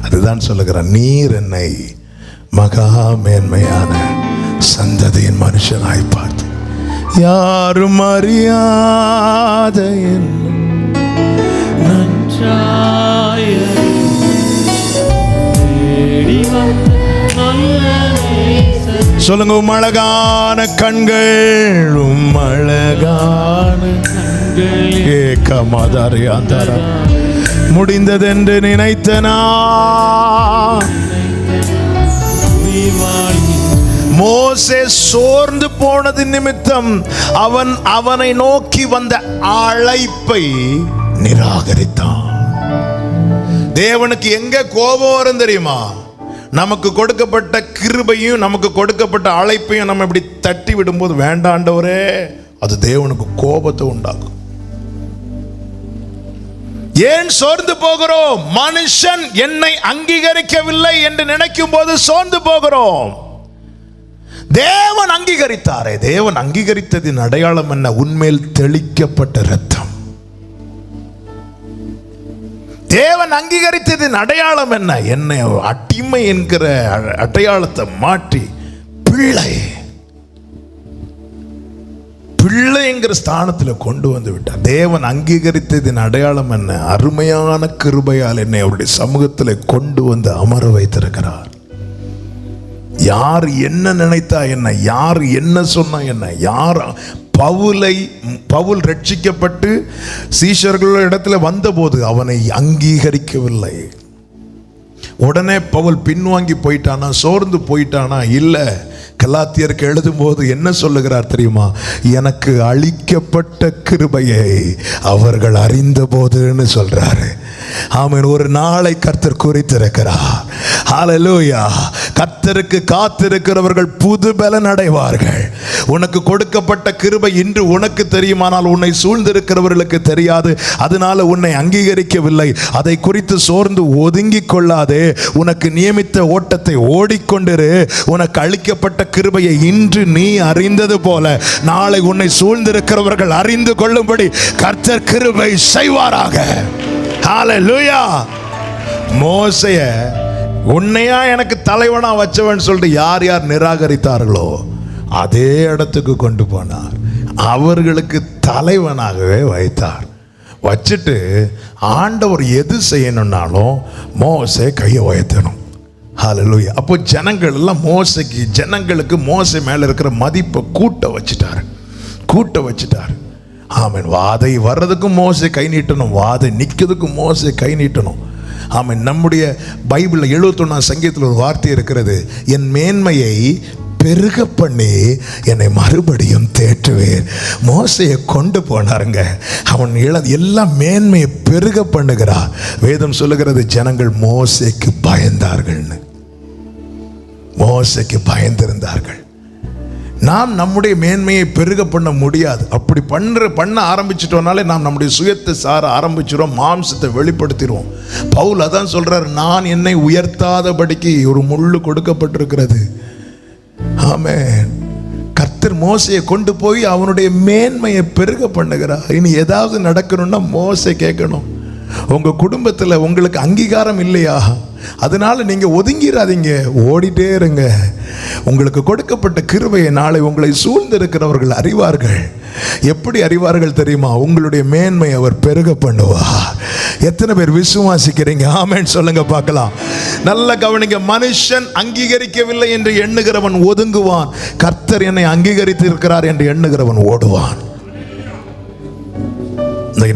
அதுதான் சொல்லுகிறார், நீர் என்னை மகா மேன்மையான சந்ததியின் மனுஷனாய் பார்த்து யாரும் அறியாத சொல்லுங்க. அழகான கண்கள், அழகான கண்கள் முடிந்ததென்று நினைத்தனா. மோசே சோர்ந்து போனது நிமித்தம் அவனை நோக்கி வந்த அழைப்பை நிராகரித்தான். தேவனுக்கு எங்க கோபம் வரும் தெரியுமா? நமக்கு கொடுக்கப்பட்ட கிருபையும் நமக்கு கொடுக்கப்பட்ட அழைப்பையும் நம்ம இப்படி தட்டி விடும்போது, வேண்டாண்டவரே, அது தேவனுக்கு கோபத்தை உண்டாக்கும். ஏன் சோர்ந்து போகிறோம்? மனுஷன் என்னை அங்கீகரிக்கவில்லை என்று நினைக்கும் போது சோர்ந்து போகிறோம். தேவன் அங்கீகரித்தாரே. தேவன் அங்கீகரித்ததின் அடையாளம் என்ன? உன்மேல் தெளிக்கப்பட்ட இரத்தம். தேவன் அங்கீகரித்ததின் அடையாளம் என்ன? என்னை அடிமை என்கிற அடையாளத்தை மாற்றி பிள்ளை என்கிற ஸ்தானத்தில் கொண்டு வந்து விட்டார். தேவன் அங்கீகரித்ததின் அடையாளம் என்ன? அருமையான கிருபையால் என்னை அவருடைய சமூகத்தில் கொண்டு வந்து அமர வைத்திருக்கிறார். யார் என்ன நினைத்தா என்ன, யார் என்ன சொன்னா என்ன, யார் பவுல் ரட்சிக்கப்பட்டு சீஷர்கள் இடத்துல வந்தபோது அவனை அங்கீகரிக்கவில்லை. உடனே பவுல் பின்வாங்கி போயிட்டானா, சோர்ந்து போயிட்டானா? இல்ல. கலாத்தியருக்கு எழுதும் போது என்ன சொல்லுகிறார் தெரியுமா? எனக்கு அளிக்கப்பட்ட கிருபையை அவர்கள் அறிந்த போதுன்னு சொல்றாரு. ஆமென். ஒரு நாளை கர்த்தர் குறித்திருக்கிறார். ஹல்லேலூயா. கர்த்தருக்கு காத்திருக்கிறவர்கள் புது பலன் அடைவார்கள். உனக்கு கொடுக்கப்பட்ட கிருபை இன்று உனக்கு தெரியுமானால் உன்னை சூழ்ந்திருக்கிறவர்களுக்கு தெரியாது. அதனால உன்னை அங்கீகரிக்கவில்லை. அதை குறித்து சோர்ந்து ஒதுங்கிக் கொள்ளாதே. உனக்கு நியமித்த ஓட்டத்தை ஓடிக்கொண்டிரு. உனக்கு அளிக்கப்பட்ட கிருபையை இன்று நீ அறிந்தது போல நாளை உன்னை சூழ்ந்திருக்கிறவர்கள் அறிந்து கொள்ளும்படி கர்த்தர் கிருபை செய்வாராக. ஹல்லேலூயா. மோசேய உன்னையா எனக்கு தலைவனா வச்சவன் சொல்லிட்டு யார் யார் நிராகரித்தார்களோ அதே இடத்துக்கு கொண்டு போனார். அவர்களுக்கு தலைவனாகவே வைத்தார். வச்சுட்டு ஆண்டவர் எது செய்யணும்னாலும் மோசே கையை உயர்த்தணும். ஹல்லேலூயா. அப்போ ஜனங்கள் எல்லாம் ஜனங்களுக்கு மோசே மேல இருக்கிற மதிப்பை கூட்ட வச்சுட்டார். ஆமென். வாதை வர்றதுக்கும் மோசே கை நீட்டணும், வாதை நிற்கிறதுக்கும் மோசே கை நீட்டணும். ஆமென். நம்முடைய பைபிளில் 71 சங்கீதத்தில் ஒரு வார்த்தை இருக்கிறது, என் மேன்மையை பெருக பண்ணி என்னை மறுபடியும் தேற்றுவேன். மோசையை கொண்டு போனாருங்க. அவன் எல்லாம் மேன்மையை பெருக பண்ணுகிறார். வேதம் சொல்லுகிறது ஜனங்கள் மோசைக்கு பயந்தார்கள்னு. மோசைக்கு பயந்திருந்தார்கள். நாம் நம்முடைய மேன்மையை பெருக பண்ண முடியாது. அப்படி பண்ண ஆரம்பிச்சிட்டோம்னாலே நாம் நம்முடைய சுயத்தை சார ஆரம்பிச்சிடும், மாம்சத்தை வெளிப்படுத்திடுவோம். பவுல் அதான் சொல்றார், நான் என்னை உயர்த்தாதபடிக்கு ஒரு முள்ளு கொடுக்கப்பட்டிருக்கிறது. ஆமென். கர்த்தர் மோசையை கொண்டு போய் அவனுடைய மேன்மையை பெருக பண்ணுகிறார். இனி ஏதாவது நடக்கணும்னா மோசை கேட்கணும். உங்க குடும்பத்தில் உங்களுக்கு அங்கீகாரம் இல்லையா? அதனால நீங்க ஒதுங்கிறாதீங்க, ஓடிட்டே இருங்க. உங்களுக்கு கொடுக்கப்பட்ட கிருபையை நாளை உங்களை சூழ்ந்திருக்கிறவர்கள் அறிவார்கள். எப்படி அறிவார்கள் தெரியுமா? உங்களுடைய மேன்மை அவர் பெருக பண்ணுவார். எத்தனை பேர் விசுவாசிக்கிறீங்க? ஆமென் சொல்லுங்க பார்க்கலாம். நல்ல கவனிங்க. மனுஷன் அங்கீகரிக்கவில்லை என்று எண்ணுகிறவன் ஒதுங்குவான். கர்த்தர் என்னை அங்கீகரித்து இருக்கிறார் என்று எண்ணுகிறவன் ஓடுவான்.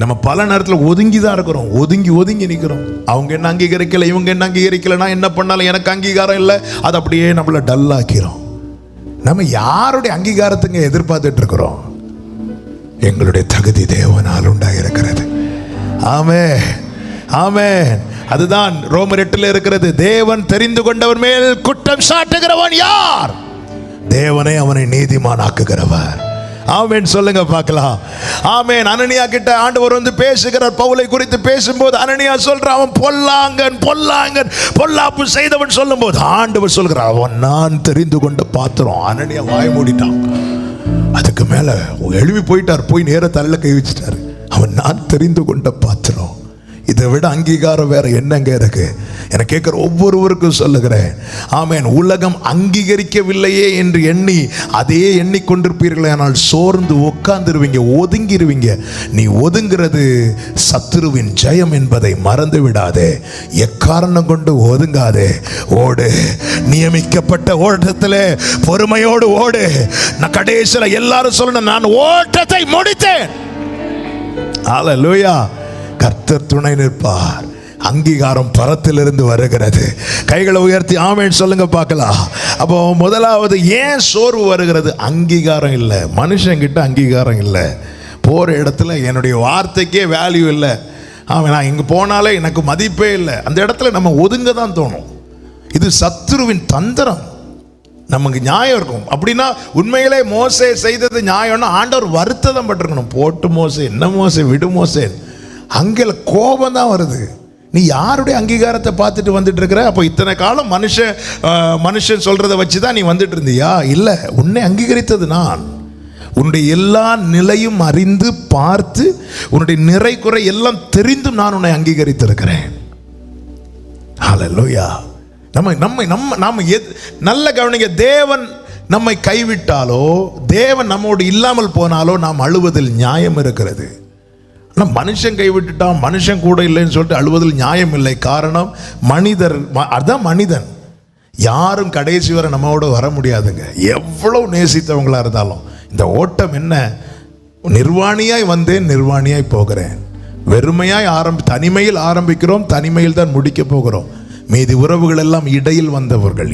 நம்ம பல நேரத்தில் ஒதுங்கி தான் இருக்கிறோம், ஒதுங்கி நிற்கிறோம். அவங்க என்ன அங்கீகரிக்கல, இவங்க என்ன அங்கீகரிக்கல, நான் என்ன பண்ணாலும் எனக்கு அங்கீகாரம் இல்லை, அது அப்படியே நம்மள டல்லாக்கிறோம். நம்ம யாருடைய அங்கீகாரத்துங்க எதிர்பார்த்துட்டு இருக்கிறோம்? எங்களுடைய தகுதி தேவனால் உண்டாயிருக்கிறது. ஆமென், ஆமென். அதுதான் ரோமர் 8 இருக்கிறது. தேவன் தெரிந்து கொண்டவர் மேல் குற்றம் சாட்டுகிறவன் யார்? தேவனே அவனை நீதிமான் ஆக்குகிறவர். ஆமென் சொல்லுங்க பார்க்கலாம். ஆமென். அனனியா கிட்ட ஆண்டவர் வந்து பேசுகிறார். பவுலை குறித்து பேசும்போது அனனியா சொல்ற, அவன் பொல்லாங்கன் பொல்லாப்பு செய்தவன் சொல்லும்போது ஆண்டவர் சொல்கிறார், அவன் நான் தெரிந்து கொண்ட பாத்திரம். அனனியா வாய் மூடிட்டான். அதுக்கு மேல எழுப்பி போயிட்டார். போய் நேர தலையில கை வச்சிட்டாரு. அவன் நான் தெரிந்து கொண்ட பாத்திரம். இதை விட அங்கீகாரம் வேற என்னங்க இருக்கு? என கேட்கிற ஒவ்வொருவருக்கும் சொல்லுகிறேன், ஆமென். உலகம் அங்கீகரிக்கவில்லையே என்று எண்ணி அதே எண்ணிக்கொண்டிருப்பீர்களே, ஆனால் சோர்ந்து உட்கார்ந்துருவீங்க, ஒதுங்கிருவீங்க. நீ ஒதுங்கிறது சத்துருவின் ஜெயம் என்பதை மறந்து விடாதே. எக்காரணம் கொண்டு ஒதுங்காதே. ஓடு, நியமிக்கப்பட்ட ஓட்டத்தில் பொறுமையோடு ஓடு. நான் கடைசியில் எல்லாரும் சொல்லணும், நான் ஓட்டத்தை முடித்தேன். ஹல்லேலூயா. கர்த்தர் துணை நிற்பார். அங்கீகாரம் பரத்திலிருந்து வருகிறது. கைகளை உயர்த்தி ஆமென் சொல்லுங்க பார்க்கலாம். அப்போ முதலாவது ஏன் சோர்வு வருகிறது? அங்கீகாரம் இல்லை. மனுஷங்கிட்ட அங்கீகாரம் இல்லை. போகிற இடத்துல என்னுடைய வார்த்தைக்கே வேல்யூ இல்லை. ஆமாம், நான் இங்கே போனாலே எனக்கு மதிப்பே இல்லை. அந்த இடத்துல நம்ம ஒதுங்க தான் தோணும். இது சத்துருவின் தந்திரம். நமக்கு நியாயம் இருக்கும் அப்படின்னா, உண்மையிலே மோசே செய்தது நியாயம்னா ஆண்டவர் வருத்தம் பட்டிருக்கணும். போட்டு மோசே, என்ன மோசே, விடு மோசே. அங்கே கோபம் தான் வருது. நீ யாருடைய அங்கீகாரத்தை பார்த்துட்டு வந்துட்டு இருக்கிற? அப்போ இத்தனை காலம் மனுஷன் சொல்றதை வச்சு தான் நீ வந்துட்டு இருந்தியா? இல்லை, உன்னை அங்கீகரித்தது நான். உன்னுடைய எல்லா நிலையும் அறிந்து பார்த்து, உன்னுடைய நிறை குறை எல்லாம் தெரிந்தும் நான் உன்னை அங்கீகரித்திருக்கிறேன். ஹல்லேலூயா. நம்ம நல்ல கவனிங்க. தேவன் நம்மை கைவிட்டாலோ, தேவன் நம்மோடு இல்லாமல் போனாலோ நாம் அழுவதில் நியாயம் இருக்கிறது. ஆனால் மனுஷன் கைவிட்டுட்டான், மனுஷன் கூட இல்லைன்னு சொல்லிட்டு அழுவதில் நியாயம் இல்லை. காரணம், அதான் மனிதன். யாரும் கடைசி வரை நம்மோட வர முடியாதுங்க, எவ்வளவு நேசித்தவங்களா இருந்தாலும். இந்த ஓட்டம் என்ன? நிர்வாணியாய் வந்தேன், நிர்வாணியாய் போகிறேன். வெறுமையாய் தனிமையில் ஆரம்பிக்கிறோம், தனிமையில் தான் முடிக்க போகிறோம். மீதி உறவுகள் எல்லாம் இடையில் வந்தவர்கள்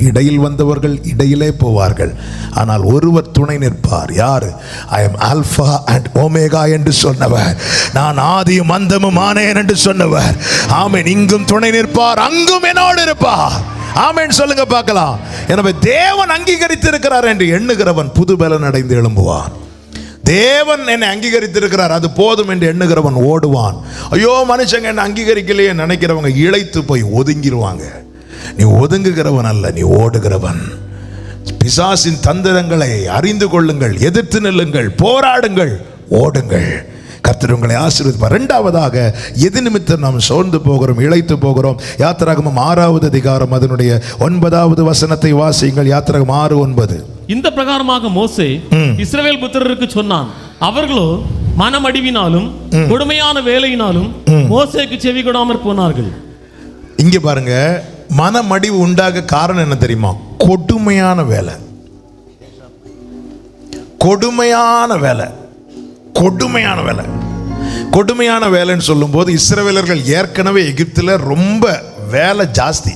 இடையிலே போவார்கள். ஆனால் ஒருவர் துணை நிற்பார். யார்? I am alpha and omega என்று சொன்னவர், நான் ஆதியும் அந்தமும் ஆனேன் என்று சொன்னவர். ஆமென். இங்கும் துணை நிற்பார், அங்கும் என்னோடு இருப்பார். ஆமென் சொல்லுங்க பார்க்கலாம். எனவே தேவன் அங்கீகரித்து இருக்கிறார் என்று எண்ணுகிறவன் புது பலன் அடைந்து எழும்புவான். தேவன் என்னை அங்கீகரித்திருக்கிறார், அது போதும் என்று எண்ணுகிறவன் ஓடுவான். ஐயோ, மனுஷங்க என்னை அங்கீகரிக்கலையே நினைக்கிறவங்க இளைத்து போய் ஒதுங்கிடுவாங்க. நீ ஒதுங்குகிறவன் அல்ல, நீ ஓடுகிறவன். பிசாசின் தந்திரங்களை அறிந்து கொள்ளுங்கள், எதிர்த்து நில்லுங்கள், போராடுங்கள், ஓடுங்கள். கர்த்தர் உங்களை ஆசீர்வதிப்பார். இரண்டாவதாக, எது நிமித்தம் நாம் சோர்ந்து போகிறோம், இளைத்து போகிறோம்? யாத்திராகமம் 6வது அதிகாரம் அதனுடைய 9வது வசனத்தை வாசியுங்கள். யாத்திராகமம் 6:9. இந்த பிரகாரமாக மோசே இஸ்ரவேல் புத்திரருக்கு சொன்னான். அவர்களோ மனமடிவினாலும் கொடுமையான வேலையினாலும் மோசேக்கு செவி கொடாமற் போனார்கள். இங்க பாருங்க, மனமடிவு உண்டாக காரணம் என்ன தெரியுமா? கொடுமையான வேலை. கொடுமையான வேலை. கொடுமையான வேலை. கொடுமையான வேலைன்னு சொல்லும் போது, இஸ்ரவேலர்கள் ஏற்கனவே எகிப்தில் ரொம்ப வேலை ஜாஸ்தி.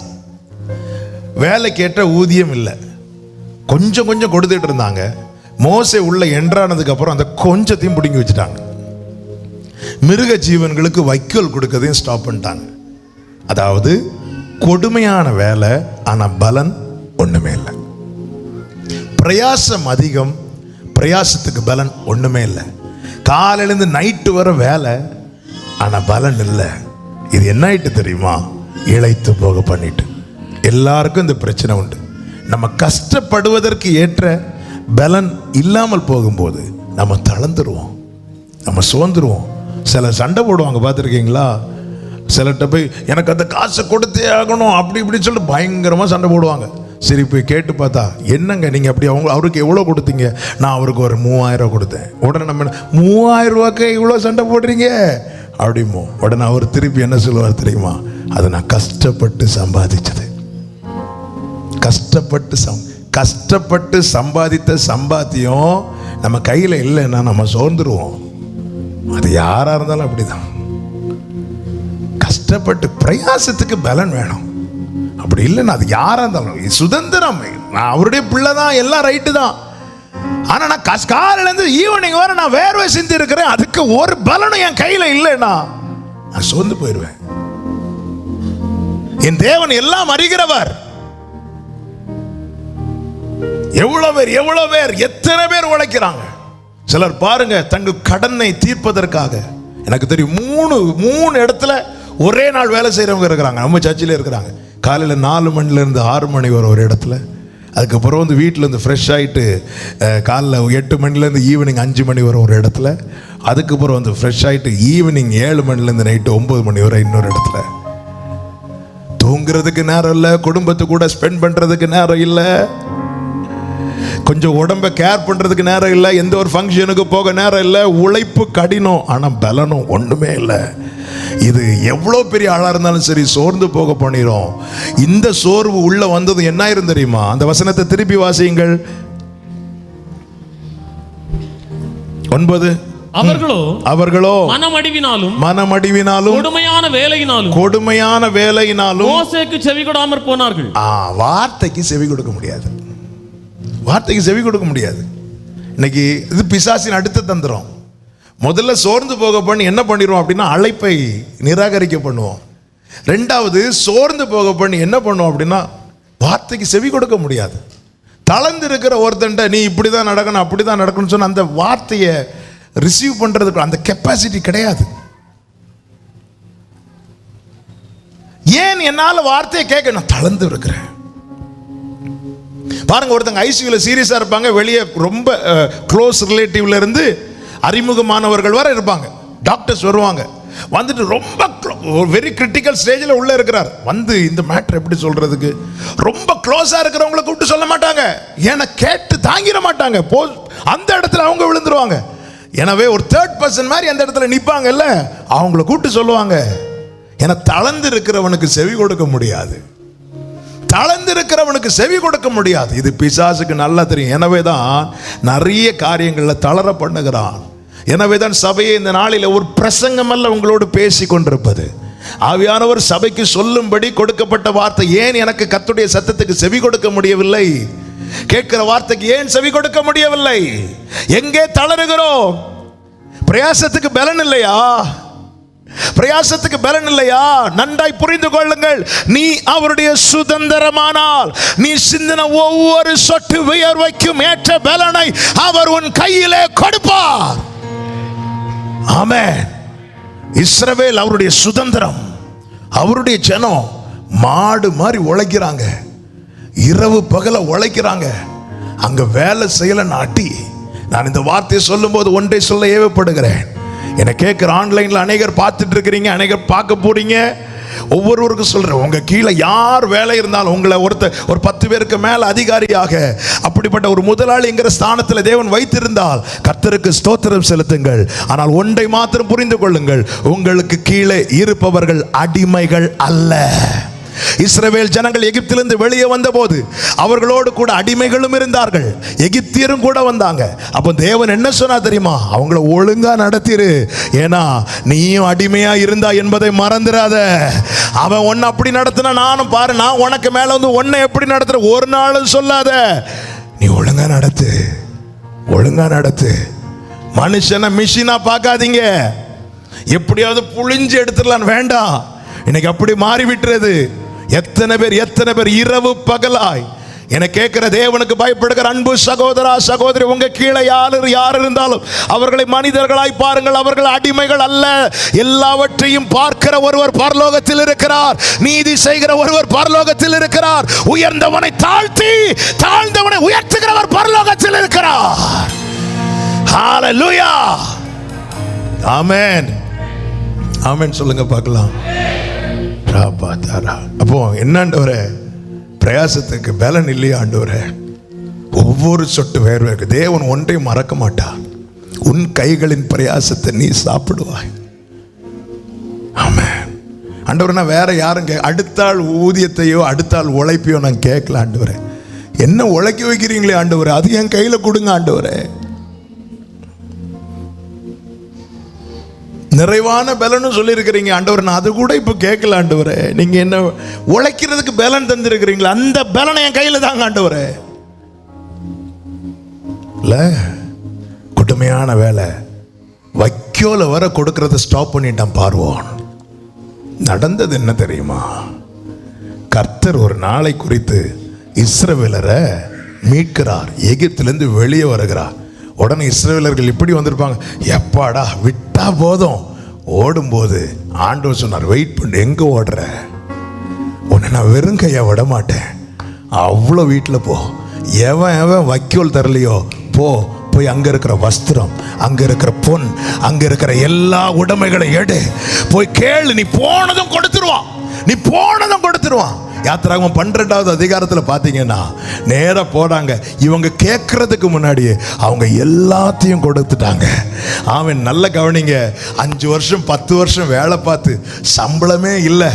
வேலை கேட்ட ஊதியம் இல்லை, கொஞ்சம் கொஞ்சம் கொடுத்துட்டு இருந்தாங்க. மோசே உள்ள என்றானதுக்கு அப்புறம் அந்த கொஞ்சத்தையும் பிடுங்கி வச்சுட்டாங்க. மிருக ஜீவன்களுக்கு வைக்கோல் கொடுக்கறதையும் ஸ்டாப் பண்ணிட்டாங்க. அதாவது கொடுமையான வேலை, ஆனால் பலன் ஒண்ணுமே இல்லை. பிரயாசம் அதிகம், பிரயாசத்துக்கு பலன் ஒண்ணுமே இல்லை. காலையிலேருந்து நைட்டு வர வேலை, ஆனால் பலன் இல்லை. இது என்ன ஆயிட்டு தெரியுமா? இளைத்து போக பண்ணிட்டு. எல்லாருக்கும் இந்த பிரச்சனை உண்டு. நம்ம கஷ்டப்படுவதற்கு ஏற்ற பலன் இல்லாமல் போகும்போது நம்ம தளர்ந்துருவோம், நம்ம சோர்ந்துருவோம். சில சண்டை போடுவாங்க, பார்த்துருக்கீங்களா? சிலர்கிட்ட போய் எனக்கு அந்த காசை கொடுத்தே ஆகணும் அப்படி இப்படின்னு சொல்லிட்டு பயங்கரமாக சண்டை போடுவாங்க. சரி, போய் கேட்டு பார்த்தா, என்னங்க நீங்கள் அப்படி அவருக்கு எவ்வளோ கொடுத்தீங்க? நான் அவருக்கு ஒரு 3000 கொடுத்தேன். உடனே நம்ம 3000 ரூபாய்க்கு இவ்வளோ சண்டை போடுறீங்க அப்படிமோ. உடனே அவர் திருப்பி என்ன சொல்லுவார் தெரியுமா? அதை நான் கஷ்டப்பட்டு சம்பாதிச்சது. கஷ்டப்பட்டு சம்பாதித்த சம்பாத்தியம் நம்ம கையில் இல்லைன்னா நம்ம சோர்ந்துருவோம். அது யாரா இருந்தாலும் அப்படிதான். கஷ்டப்பட்டு பிரயாசத்துக்கு பலன் வேணும். அப்படி இல்லைன்னா அது யாரா இருந்தாலும் சுதந்திரம். நான் அவருடைய பிள்ளை தான், எல்லாம் ரைட்டு தான். ஆனா நான் காலையிலேருந்து ஈவினிங் வர நான் வேர்வை சிந்தி இருக்கிறேன், அதுக்கு ஒரு பலனும் என் கையில இல்லைன்னா நான் சோர்ந்து போயிடுவேன். என் தேவன் எல்லாம் அறிகிறவர். எவ்வளவு பேர் எத்தனை பேர் உழைக்கிறாங்க. சிலர் பாருங்க, தங்கள் கடனை தீர்ப்பதற்காக, எனக்கு தெரியும் 3 இடத்துல ஒரே நாள் வேலை செய்யறவங்க இருக்கிறாங்க. நம்ம சர்ச்சில் இருக்கிறாங்க. காலையில் 4 மணிலேருந்து 6 மணி வரை ஒரு இடத்துல, அதுக்கப்புறம் வந்து வீட்டில் இருந்து ஃப்ரெஷ் ஆகிட்டு காலைல 8 மணிலேருந்து ஈவினிங் 5 மணி வரை ஒரு இடத்துல, அதுக்கப்புறம் வந்து ஃப்ரெஷ் ஆகிட்டு ஈவினிங் 7 மணிலேருந்து நைட்டு 9 மணி வரை இன்னொரு இடத்துல. தூங்குறதுக்கு நேரம் இல்லை, குடும்பத்து கூட ஸ்பெண்ட் பண்ணுறதுக்கு நேரம் இல்லை, கொஞ்சம் உடம்பை கேர் பண்ணுறதுக்கு நேரம் இல்லை, எந்த ஒரு ஃபங்க்ஷனுக்கு போக நேரம் இல்லை. உழைப்பு கடினம், ஆனால் பலனும் ஒன்றுமே இல்லை. இது எவ்வளோ பெரிய ஆளாக இருந்தாலும் சரி சோர்ந்து போக பண்ணிடும். இந்த சோர்வு உள்ள வந்தது என்ன ஆயிரும் தெரியுமா? அந்த வசனத்தை திருப்பி வாசியுங்கள். 9. அவர்களோ மனமடிவினாலும் கொடுமையான வேலையினாலும் மோசேக்கு செவி கொடாமற் போனார்கள். வார்த்தைக்கு செவி கொடுக்க முடியாது, வார்த்தைக்கு செவி கொடுக்க முடியாது. இன்னைக்கு இது பிசாசின் அடுத்த தந்திரம். முதல்ல சோர்ந்து போக பண்ணி என்ன பண்ணிடுவோம் அப்படின்னா அழைப்பை நிராகரிக்க பண்ணுவோம். ரெண்டாவது சோர்ந்து போக பண்ணி என்ன பண்ணுவோம் அப்படின்னா வார்த்தைக்கு செவி கொடுக்க முடியாது. தளர்ந்து இருக்கிற ஒருத்தன்ட்ட நீ இப்படி தான் நடக்கணும் அப்படி தான் நடக்கணும்னு சொன்ன அந்த வார்த்தையை ரிசீவ் பண்றதுக்கு அந்த கெப்பாசிட்டி கிடையாது. ஏன் என்னால வார்த்தையை கேட்க? நான் தளர்ந்து இருக்கிறேன். பாருங்க, ஒருத்தங்க ஐசியூல சீரியஸா இருப்பாங்க, வெளியே ரொம்ப க்ளோஸ் ரிலேட்டிவ்ல இருந்து அறிமுகமானவர்கள் வர இருப்பாங்க. டாக்டர்ஸ் வருவாங்க, வந்துட்டு ரொம்ப வெரி கிரிட்டிக்கல் ஸ்டேஜில் உள்ள இருக்கிறார். வந்து இந்த மேட்டர் எப்படி சொல்றதுக்கு ரொம்ப க்ளோஸா இருக்கிறவங்களை கூப்பிட்டு சொல்ல மாட்டாங்க, ஏன்னா கேட்டு தாங்கிட மாட்டாங்க. அந்த இடத்துல அவங்க விழுந்துருவாங்க. எனவே ஒரு தேர்ட் பர்சன் மாதிரி அந்த இடத்துல நிற்பாங்கல்ல, அவங்கள கூப்பிட்டு சொல்லுவாங்க. ஏன்னா தளர்ந்து இருக்கிறவனுக்கு செவி கொடுக்க முடியாது, தளர்ந்து இருக்கிறவனுக்கு செவி கொடுக்க முடியாது. இது பிசாசுக்கு நல்லா தெரியும். எனவே தான் நிறைய காரியங்களில் தளர பண்ணுகிறான். எனவே தான் சபையை இந்த நாளில் ஒரு பிரசங்கம் அல்ல உங்களோடு பேசி கொண்டிருப்பது. ஆவியானவர் சபைக்கு சொல்லும்படி கொடுக்கப்பட்ட வார்த்தை. ஏன் எனக்கு கர்த்தருடைய சத்தத்துக்கு செவி கொடுக்க முடியவில்லை? கேட்கிற வார்த்தைக்கு ஏன் செவி கொடுக்க முடியவில்லை? எங்கே தளருகிறோம்? பிரயாசத்துக்கு பலன் இல்லையா? பிரயாசத்துக்கு பலன் இல்லையா? நன்றாய் புரிந்து கொள்ளுங்கள். நீ அவருடைய சுதந்திரமானால் நீ சிந்தின ஒவ்வொரு சொட்டு வியர்வைக்கும் ஏற்ற பலனை அவர் உன் கையிலே கொடுப்பார். ஆமென். இஸ்ரவேல் அவருடைய சுதந்திரம், அவருடைய ஜனம் மாடு மாதிரி உழைக்கிறாங்க, இரவு பகல உழைக்கிறாங்க. அங்க வேலை செய்யல நாட்டி. நான் இந்த வார்த்தையை சொல்லும் போது ஒன்றை சொல்ல ஏவப்படுகிறேன். என்னை கேட்குற ஆன்லைனில் அநேகர் பார்த்துட்டு இருக்கிறீங்க, அநேகர் பார்க்க போறீங்க. ஒவ்வொருவருக்கும் சொல்றேன், உங்க கீழே யார் வேலை இருந்தாலும் உங்களை ஒரு 10 பேருக்கு மேல அதிகாரியாக அப்படிப்பட்ட ஒரு முதலாளிங்கிற ஸ்தானத்தில் தேவன் வைத்திருந்தால் கர்த்தருக்கு ஸ்தோத்திரம் செலுத்துங்கள். ஆனால் ஒன்றை மாத்திரம் புரிந்து கொள்ளுங்கள், உங்களுக்கு கீழே இருப்பவர்கள் அடிமைகள் அல்ல. இஸ்ரவேல் ஜனங்கள் எகிப்திலிருந்து வெளியே வந்தபோது அவர்களோடு கூட அடிமைகளும் இருந்தார்கள், எகிப்தியரும் கூட வந்தாங்க. அப்போ தேவன் என்ன சொன்னா தெரியுமா? அவங்கள ஒழுங்கா நடத்திரு, ஏன்னா நீயும் அடிமையா இருந்தா என்பதை மறந்துடாத. அவன் ஒன்னு அப்படி நடத்தினா நானும் பாரு, நான் உனக்கு மேல வந்து உன்னை எப்படி நடத்துற ஒரு நாளும் சொல்லாத. நீ ஒழுங்கா நடத்து, ஒழுங்கா நடத்து. மனுஷனை மிஷினா பார்க்காதீங்க, எப்படியாவது புழிஞ்சு எடுத்துடலாம் வேண்டாம். இன்னைக்கு அப்படி மாறிவிட்டுறது. எத்தனை பேர் இரவு பகலாய் என கேட்கிற தேவனுக்கு பயப்படுகிற அன்பு சகோதரா சகோதரி, உங்க கீழே யார் இருந்தாலும் அவர்களை மனிதர்களாய் பாருங்கள். அவர்கள் அடிமைகள் அல்ல. எல்லாவற்றையும் பார்க்கிற ஒருவர் பரலோகத்தில் இருக்கிறார், நீதி செய்கிற ஒருவர் பரலோகத்தில் இருக்கிறார். உயர்ந்தவனை தாழ்த்தி தாழ்ந்தவனை உயர்த்துகிறவர் பரலோகத்தில் இருக்கிறார். ஹalleluya, ஆமென், ஆமென் சொல்லுங்க பார்க்கலாம். அப்போ என்ன ஆண்டவரே, பிரயாசத்துக்கு பலன் இல்லையா ஆண்டவரே? ஒவ்வொரு சொட்டு வேர்வைக்கு தேவன் ஒன்றையும் மறக்க மாட்டார். உன் கைகளின் பிரயாசத்தை நீ சாப்பிடுவாய். ஆமென். ஆண்டவரே, நான் வேற யாரும் அடுத்தாள் ஊதியத்தையோ அடுத்தாள் உழைப்பையோ நான் கேட்கல ஆண்டவரே. என்ன உழைக்க வைக்கிறீங்களே ஆண்டவரே, அது என் கையில கொடுங்க ஆண்டவரே. நிறைவான பலனும் சொல்லி இருக்கிறீங்க ஆண்டவர், நான் அது கூட இப்ப கேட்கல ஆண்டவரே. நீங்க என்ன உழைக்கிறதுக்கு பலன் தந்திருக்கிறீங்களா, அந்த பலனை என் கையில தாங்க ஆண்டவரே. இல்ல கொடுமையான வேலை வைக்கோல வர கொடுக்கறத ஸ்டாப் பண்ணிட்டான் பார்வோன். நடந்தது என்ன தெரியுமா? கர்த்தர் ஒரு நாளை குறித்து இஸ்ரவேலரை மீட்கிறார், எகிப்திலிருந்து வெளியே வருகிறார். உடனே இஸ்ரவேலர்கள் இப்படி வந்திருப்பாங்க, எப்பாடா விட்டா போதும். ஓடும்போது ஆண்டவர் சொன்னார், வெயிட் பண்ணு, எங்க ஓடுற? உன்னை நான் வெறும் கையா விட மாட்டேன். அவ்வளோ வீட்டில் போ, எவன் எவன் வைக்கோல் தரலையோ போய் அங்க இருக்கிற வஸ்திரம், அங்க இருக்கிற பொன், அங்க இருக்கிற எல்லா உடைமைகளை எடு, போய் கேளு, நீ போனதும் கொடுத்துருவான், நீ போனதும் கொடுத்துருவான். யாத்திராகமம் 12வது அதிகாரத்தில் பார்த்தீங்கன்னா நேராக போறாங்க. இவங்க கேட்கறதுக்கு முன்னாடியே அவங்க எல்லாத்தையும் கொடுத்துட்டாங்க. அவன் நல்ல கவனிங்க, 5 வருஷம் 10 வருஷம் வேலை பார்த்து சம்பளமே இல்லை.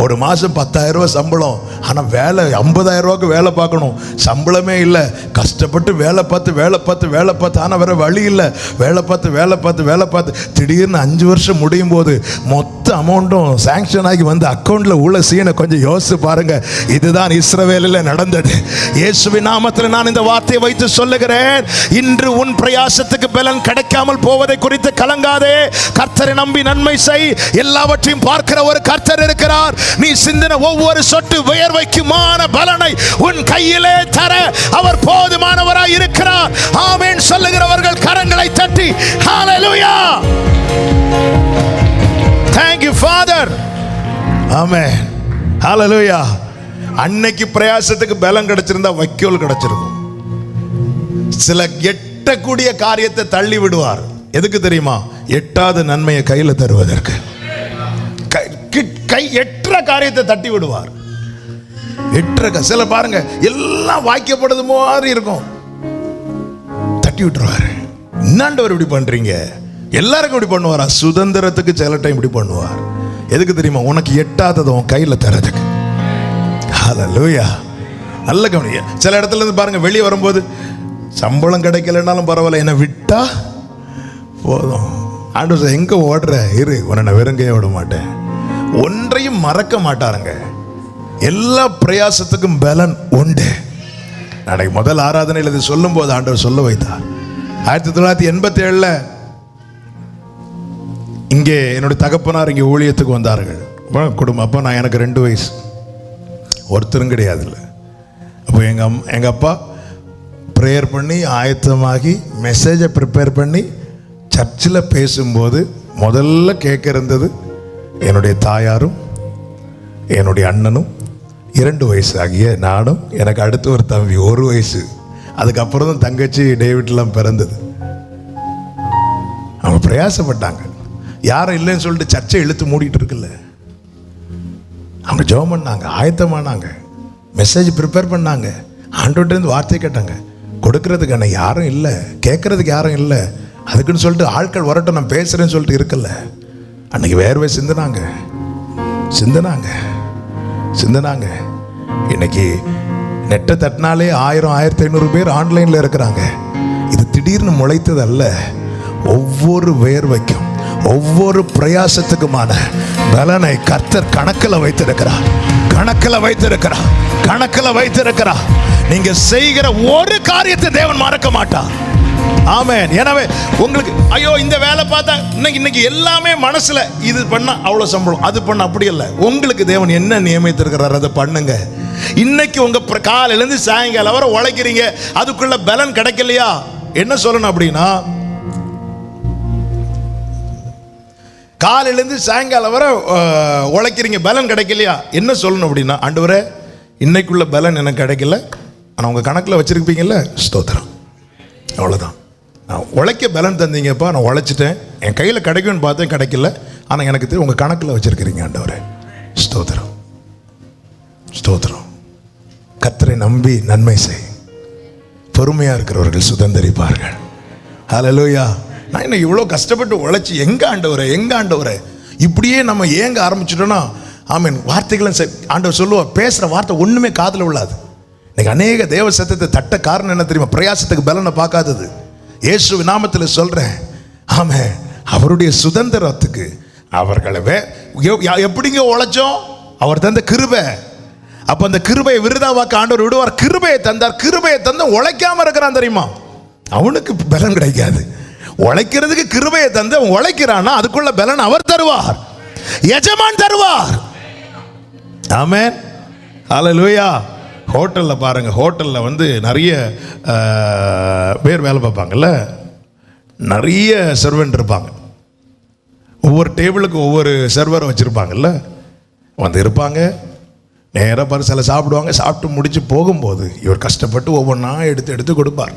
ஒரு மாதம் 10,000 ரூபா சம்பளம், ஆனால் வேலை 50,000 ரூபாய்க்கு வேலை பார்க்கணும், சம்பளமே இல்லை. கஷ்டப்பட்டு வேலை பார்த்து ஆனால் வேற வழி இல்லை. வேலை பார்த்து திடீர்னு 5 வருஷம் முடியும் போது மொத்த அமௌண்ட்டும் சாங்ஷன் ஆகி வந்து அக்கௌண்ட்ல உள்ள சீனை கொஞ்சம் யோசிச்சு பாருங்க. இதுதான் இஸ்ரவேலில் நடந்தது. இயேசுவின் நாமத்தில் நான் இந்த வார்த்தையை வைத்து சொல்லுகிறேன், இன்று உன் பிரயாசத்துக்கு பலன் கிடைக்காமல் போவதை குறித்து கலங்காதே. கர்த்தரை நம்பி நன்மை செய், எல்லாவற்றையும் பார்க்கிற ஒரு கர்த்தர் இருக்கிறார். நீ சிந்தின ஒவ்வொரு சொட்டு வியர்வைக்குமான பலனை உன் கையிலே தர அவர் போதுமானவராய் இருக்கிறார். ஆமென் சொல்லுகிறவர்கள் கரங்களை தட்டி ஹalleluya. Thank you Father. ஆமென் ஹalleluya. அன்னைக்கு பிரயாசத்துக்கு பலன் கிடைச்சிருந்தா வைக்கோல் கிடைச்சிருக்கும். சில எட்டக்கூடிய காரியத்தை தள்ளி விடுவார். எதுக்கு தெரியுமா? எட்டாவது நன்மையை கையில் தருவதற்கு. கை எட்டுற காரியத்தை தட்டி விடுவார். சில பாருங்க எல்லாம் வாய்க்கப்படுது மாதிரி இருக்கும், தட்டி விட்டுருவாரு. என்னாண்டவர் இப்படி பண்றீங்க? எல்லாருக்கும் இப்படி பண்ணுவாரா? சுதந்திரத்துக்கு சில டைம் இப்படி பண்ணுவார். எதுக்கு தெரியுமா? உனக்கு எட்டாததை உன் கையில் தரதுக்கு. ஹalleluya. நல்ல கவனிங்க. சில இடத்துல இருந்து பாருங்க, வெளியே வரும்போது சம்பளம் கிடைக்கலனாலும் பரவாயில்ல, என்னை விட்டா போதும். ஆண்டவர் எங்க ஓடுற இரு, உன்னை வெறுங்கையே விட மாட்டேன். ஒன்றையும் மறக்க மாட்டாருங்க. எல்லா பிரயாசத்துக்கும் பலன் உண்டு. நாளைக்கு முதல் ஆராதனையில் இது சொல்லும் போது ஆண்டவர் சொல்ல வைத்தார். 1987 இங்கே என்னுடைய தகப்பனார் இங்கே ஊழியத்துக்கு வந்தார்கள். குடும்பம் அப்போ நான் எனக்கு 2 வயசு, ஒருத்தரும் கிடையாதுல்ல. அப்போ எங்கள் அப்பா ப்ரேயர் பண்ணி ஆயத்தமாகி மெசேஜை ப்ரிப்பேர் பண்ணி சர்ச்சில் பேசும்போது முதல்ல கேட்க இருந்தது என்னுடைய தாயாரும் என்னுடைய அண்ணனும் 2 வயசு ஆகிய நானும், எனக்கு அடுத்து ஒரு தம்பி 1 வயசு. அதுக்கப்புறம் தான் தங்கச்சி டேவிட்லாம் பிறந்தது. அவங்க பிரயாசப்பட்டாங்க. யாரும் இல்லைன்னு சொல்லிட்டு சர்ச்சை இழுத்து மூடிட்டு இருக்குல்ல. அவங்க ஜெபம் பண்ணாங்க, ஆயத்தமானாங்க, மெசேஜ் ப்ரிப்பேர் பண்ணாங்க, ஆண்டவர்கிட்டருந்து வார்த்தை கேட்டாங்க. கொடுக்கறதுக்கு அன்னைக்கு யாரும் இல்லை, கேட்கறதுக்கு யாரும் இல்லை. அதுக்குன்னு சொல்லிட்டு ஆட்கள் வரட்டும் நான் பேசுறேன்னு சொல்லிட்டு இருக்கல. அன்னைக்கு வேர்வை சிந்தினாங்க. இன்னைக்கு நெட்டை தட்டினாலே 1000-1500 பேர் ஆன்லைனில் இருக்கிறாங்க. இது திடீர்னு முளைத்தது அல்ல. ஒவ்வொரு வேர்வைக்கும் ஒவ்வொரு பிரயாசத்துக்குமான பலனை கர்த்தர் கணக்கில் வைத்திருக்கிறார். நீங்க செய்கிற ஒரு காரியத்தை தேவன் மறக்க மாட்டார். ஆமென். எனவே உங்களுக்கு ஐயோ இந்த வேலை பார்த்தா இன்னைக்கு எல்லாமே மனசுல இது பண்ணா அவ்வளவு சம்பளம், அது பண்ண அப்படி இல்லை. உங்களுக்கு தேவன் என்ன நியமித்திருக்கிறார் அதை பண்ணுங்க. இன்னைக்கு உங்க காலையிலேருந்து சாயங்காலம் வரை உழைக்கிறீங்க, அதுக்குள்ள பலன் கிடைக்கலையா? என்ன சொல்லணும் அப்படின்னா, காலையிலேருந்து சாயங்காலம் வரை உழைக்கிறீங்க, பலன் கிடைக்கலையா? என்ன சொல்லணும் அப்படின்னா, ஆண்டவரே இன்னைக்குள்ள பலன் எனக்கு கிடைக்கல, ஆனால் உங்க கணக்கில் வச்சிருப்பீங்கல்ல, ஸ்தோத்திரம். அவ்வளோதான். நான் உழைக்க பலன் தந்தீங்கப்பா, நான் உழைச்சிட்டேன், என் கையில் கிடைக்கும்னு பார்த்தேன், கிடைக்கல, ஆனால் எனக்கு தெரியும் உங்கள் கணக்கில் வச்சிருக்கிறீங்க ஆண்டவரே. ஸ்தோத்திரம். கர்த்தரை நம்பி நன்மை செய். பொறுமையாக இருக்கிறவர்கள் சுதந்திரிப்பார்கள். ஹல்லேலூயா. நான் இன்னும் இவ்வளோ கஷ்டப்பட்டு உழைச்சி எங்க ஆண்டவரே இப்படியே நம்ம ஏங்க ஆரம்பிச்சிட்டோன்னா, ஆமீன். வார்த்தைகளும் ஆண்டவர் சொல்லுவார், பேசுகிற வார்த்தை ஒன்றுமே காதில் விழாது. இன்னைக்கு அநேக தேவ சத்தத்தை தட்ட காரணம் என்ன தெரியுமா? பிரயாசத்துக்கு பலனை பார்க்காதது. இயேசு நாமத்தில் சொல்றேன், ஆமே. அவருடைய சுதந்திரத்துக்கு அவர்களை எப்படிங்க உழைச்சோம்? அவர் தந்த கிருபை. அப்ப அந்த கிருபையை விருதாவாக்க ஆண்டவர் விடுவார். கிருபையை தந்த உழைக்காம இருக்கிறான் தெரியுமா, அவனுக்கு பலன் கிடைக்காது. உழைக்கிறதுக்கு கிருபையை தந்து உழைக்கிறான்னா அதுக்குள்ள பலன் அவர் தருவார், எஜமான் தருவார். ஆமென். ஹல்லேலூயா. ஹோட்டலில் பாருங்க, ஹோட்டலில் வந்து நிறைய பேர் வேலை பார்ப்பாங்கல்ல, நிறைய சர்வெண்ட் இருப்பாங்க. ஒவ்வொரு டேபிளுக்கு ஒவ்வொரு சர்வரை வச்சுருப்பாங்கல்ல, வந்து இருப்பாங்க, நேராக பாரு, சில சாப்பிடுவாங்க, சாப்பிட்டு முடித்து போகும்போது இவர் கஷ்டப்பட்டு ஒவ்வொன்றா எடுத்து கொடுப்பார்.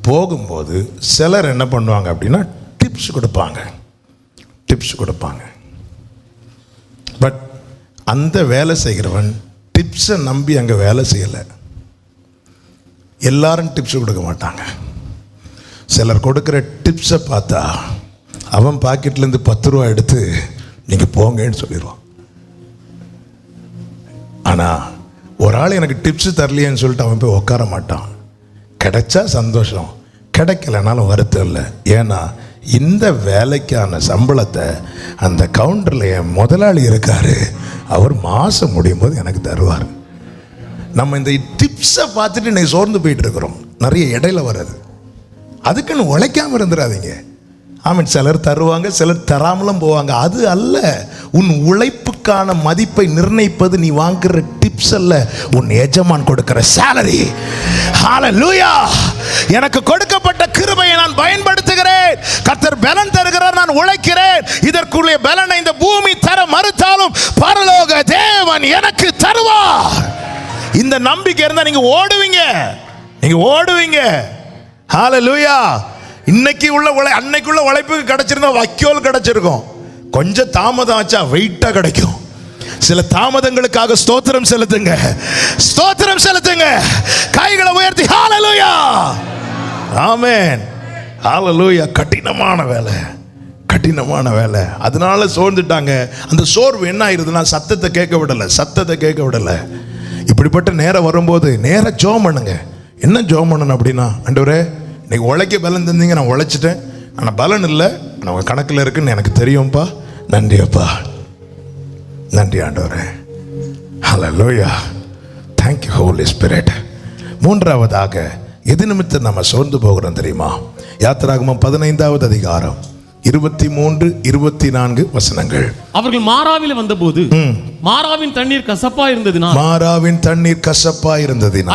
போகும்போது சிலர் என்ன பண்ணுவாங்க அப்படின்னா டிப்ஸ் கொடுப்பாங்க. பட் அந்த வேலை செய்கிறவன் டிப்ஸை நம்பி அங்கே வேலை செய்யலை. எல்லாரும் டிப்ஸ் கொடுக்க மாட்டாங்க. சிலர் கொடுக்குற டிப்ஸை பார்த்தா அவன் பாக்கெட்லேருந்து 10 ரூபா எடுத்து நீங்கள் போங்கன்னு சொல்லிடுவான். ஆனால் ஒரு ஆள் எனக்கு டிப்ஸ் தரலையேன்னு சொல்லிட்டு அவன் போய் உட்கார மாட்டான். கிடைச்சா சந்தோஷம், கிடைக்கலனாலும் வருத்தம் இல்லை. ஏன்னா இந்த வேலைக்கான சம்பளத்தை அந்த கவுண்டரில் என் முதலாளி இருக்காரு, அவர் மாதம் முடியும் போது எனக்கு தருவார். நம்ம இந்த டிப்ஸை பார்த்துட்டு இன்னைக்கு சோர்ந்து போயிட்டு இருக்கிறோம். நிறைய இடையில வர்றது, அதுக்குன்னு உழைக்காமல் இருந்துடாதீங்க. ஆமாம், சிலர் தருவாங்க, சிலர் தராமலும் போவாங்க. அது அல்ல. உன் உழைப்புக்கான மதிப்பை நிர்ணயிப்பது நீ வாங்குற டிப்ஸ் அல்ல, உன் எஜமான் கொடுக்கிற சேலரி. ஹல்லேலூயா. எனக்கு கொடுக்கப்பட்ட கிருபையை நான் பயன்படுத்துகிறேன். கர்த்தர் பலன் தருகிறார், நான் உழைக்கிறேன். இதற்குரிய பலனை இந்த பூமி தர மறுத்தாலும் பரலோக தேவன் எனக்கு தருவார். இந்த நம்பிக்கை இருந்தா நீங்க ஓடுவீங்க. ஹல்லேலூயா. இன்னைக்கு உள்ள அன்னைக்குள்ள உழைப்புக்கு கிடைச்சிருந்தா வைக்கோல் கிடைச்சிருக்கும். கொஞ்சம் தாமதம் ஆச்சா வெயிட்டா கிடைக்கும். சில தாமதங்களுக்காக ஸ்தோத்திரம் செலுத்துங்க. கைகளை உயர்த்தி ஹல்லேலூயா, ஆமென், ஹல்லேலூயா. கடினமான வேலை, அதனால சோர்ந்துட்டாங்க. அந்த சோர்வு என்ன ஆயிருதுன்னா சத்தத்தை கேட்க விடல. இப்படிப்பட்ட நேரம் வரும்போது நேரம் ஜெபம் பண்ணுங்க. என்ன ஜெபம் பண்ணணும் அப்படின்னா, ஆண்டவரே இன்னைக்கு உழைக்க பலன் தந்தீங்க, நான் உழைச்சிட்டேன், ஆனால் பலன் இல்லை, நான் கணக்கில் இருக்குன்னு எனக்கு தெரியும்ப்பா, நன்றி அப்பா, நன்றி ஆண்டவரே. ஹல்லேலூயா, தேங்க் யூ ஹோலி ஸ்பிரிட். மூன்றாவதாக எது நிமித்தம் நம்ம சோர்ந்து போகிறோம் தெரியுமா? யாத்திராகமம் 15வது அதிகாரம் 23, 24 வசனங்கள். அவர்கள் மாராவில் வந்தபோது மாராவின் தண்ணீர் கசப்பா இருந்ததினால்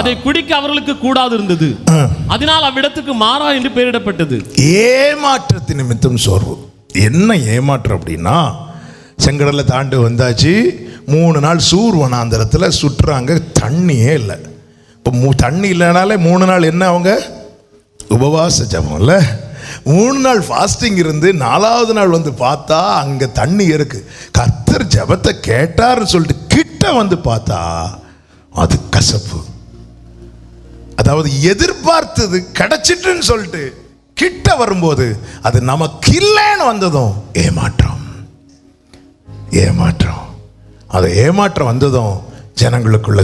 அதை குடிக்க அவர்களுக்கு கூடாது இருந்தது. அதனால் அவ்விடத்துக்கு மாரா என்று பெயரிடப்பட்டது. ஏமாற்றத்தின் நிமித்தம் சோர்வு. என்ன ஏமாற்றம் அப்படின்னா, செங்கடலை தாண்டி வந்தாச்சு, 3 நாள் சூர் வனாந்தரத்தில் சுற்றுறாங்க, தண்ணியே இல்லை. இப்போ தண்ணி இல்லைனாலே 3 நாள் என்ன, அவங்க உபவாச ஜெபம் இல்லை, 3 நாள் ஃபாஸ்டிங் இருந்து 4வது நாள் வந்து பார்த்தா அங்கே தண்ணி இருக்கு. கர்த்தர் ஜெபத்தை கேட்டார்னு சொல்லிட்டு கிட்ட வந்து பார்த்தா அது கசப்பு. அதாவது எதிர்பார்த்தது கிடைச்சிட்டுன்னு சொல்லிட்டு கிட்ட வரும்போது அது நமக்கு இல்லைன்னு வந்ததும் ஏமாற்றம். அது ஏமாற்றம் வந்ததும் ஜனங்களுக்குள்ள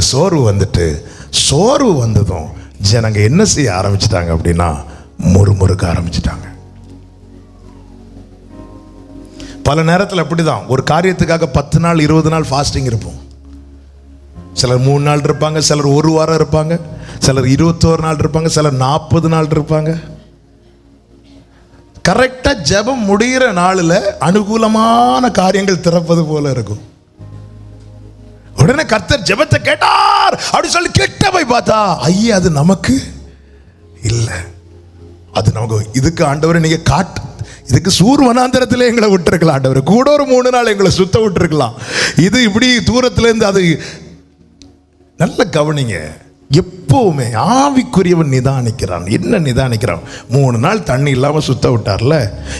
சோர்வு வந்ததும் ஜனங்க என்ன செய்ய ஆரம்பிச்சிட்டாங்க அப்படின்னா, முறுமுறுக்க ஆரம்பிச்சிட்டாங்க. பல நேரத்தில் அப்படிதான், ஒரு காரியத்துக்காக 10 நாள் 20 நாள் ஃபாஸ்டிங் இருப்போம். சிலர் 3 நாள் இருப்பாங்க, சிலர் 1 வாரம் இருப்பாங்க, சிலர் 21 நாள் இருப்பாங்க, சிலர் 40 நாள் இருப்பாங்க. கரெக்டா ஜெபம் முடிகிற நாளில் அனுகூலமான காரியங்கள் திறப்பது போல இருக்கும். உடனே கர்த்தர் ஜெபத்தை கேட்டார் அப்படி சொல்லி கிட்ட போய் பார்த்தா ஐயா அது நமக்கு இல்லை, அது நமக்கு இதுக்கு ஆண்டவரை நீங்க இதுக்கு சூர் வனாந்தரத்திலே எங்களை விட்டுருக்கலாம் ஆண்டவர், கூட ஒரு 3 நாள் எங்களை சுத்த விட்டுருக்கலாம். இது இப்படி தூரத்திலேருந்து அது நல்ல கவனிங்க. எப்பவுமே ஆவிக்குரியவன் நிதானிக்கிறான். என்ன நிதானிக்கிறான்? 3 நாள் தண்ணி இல்லாமல் சுத்த விட்டார்ல,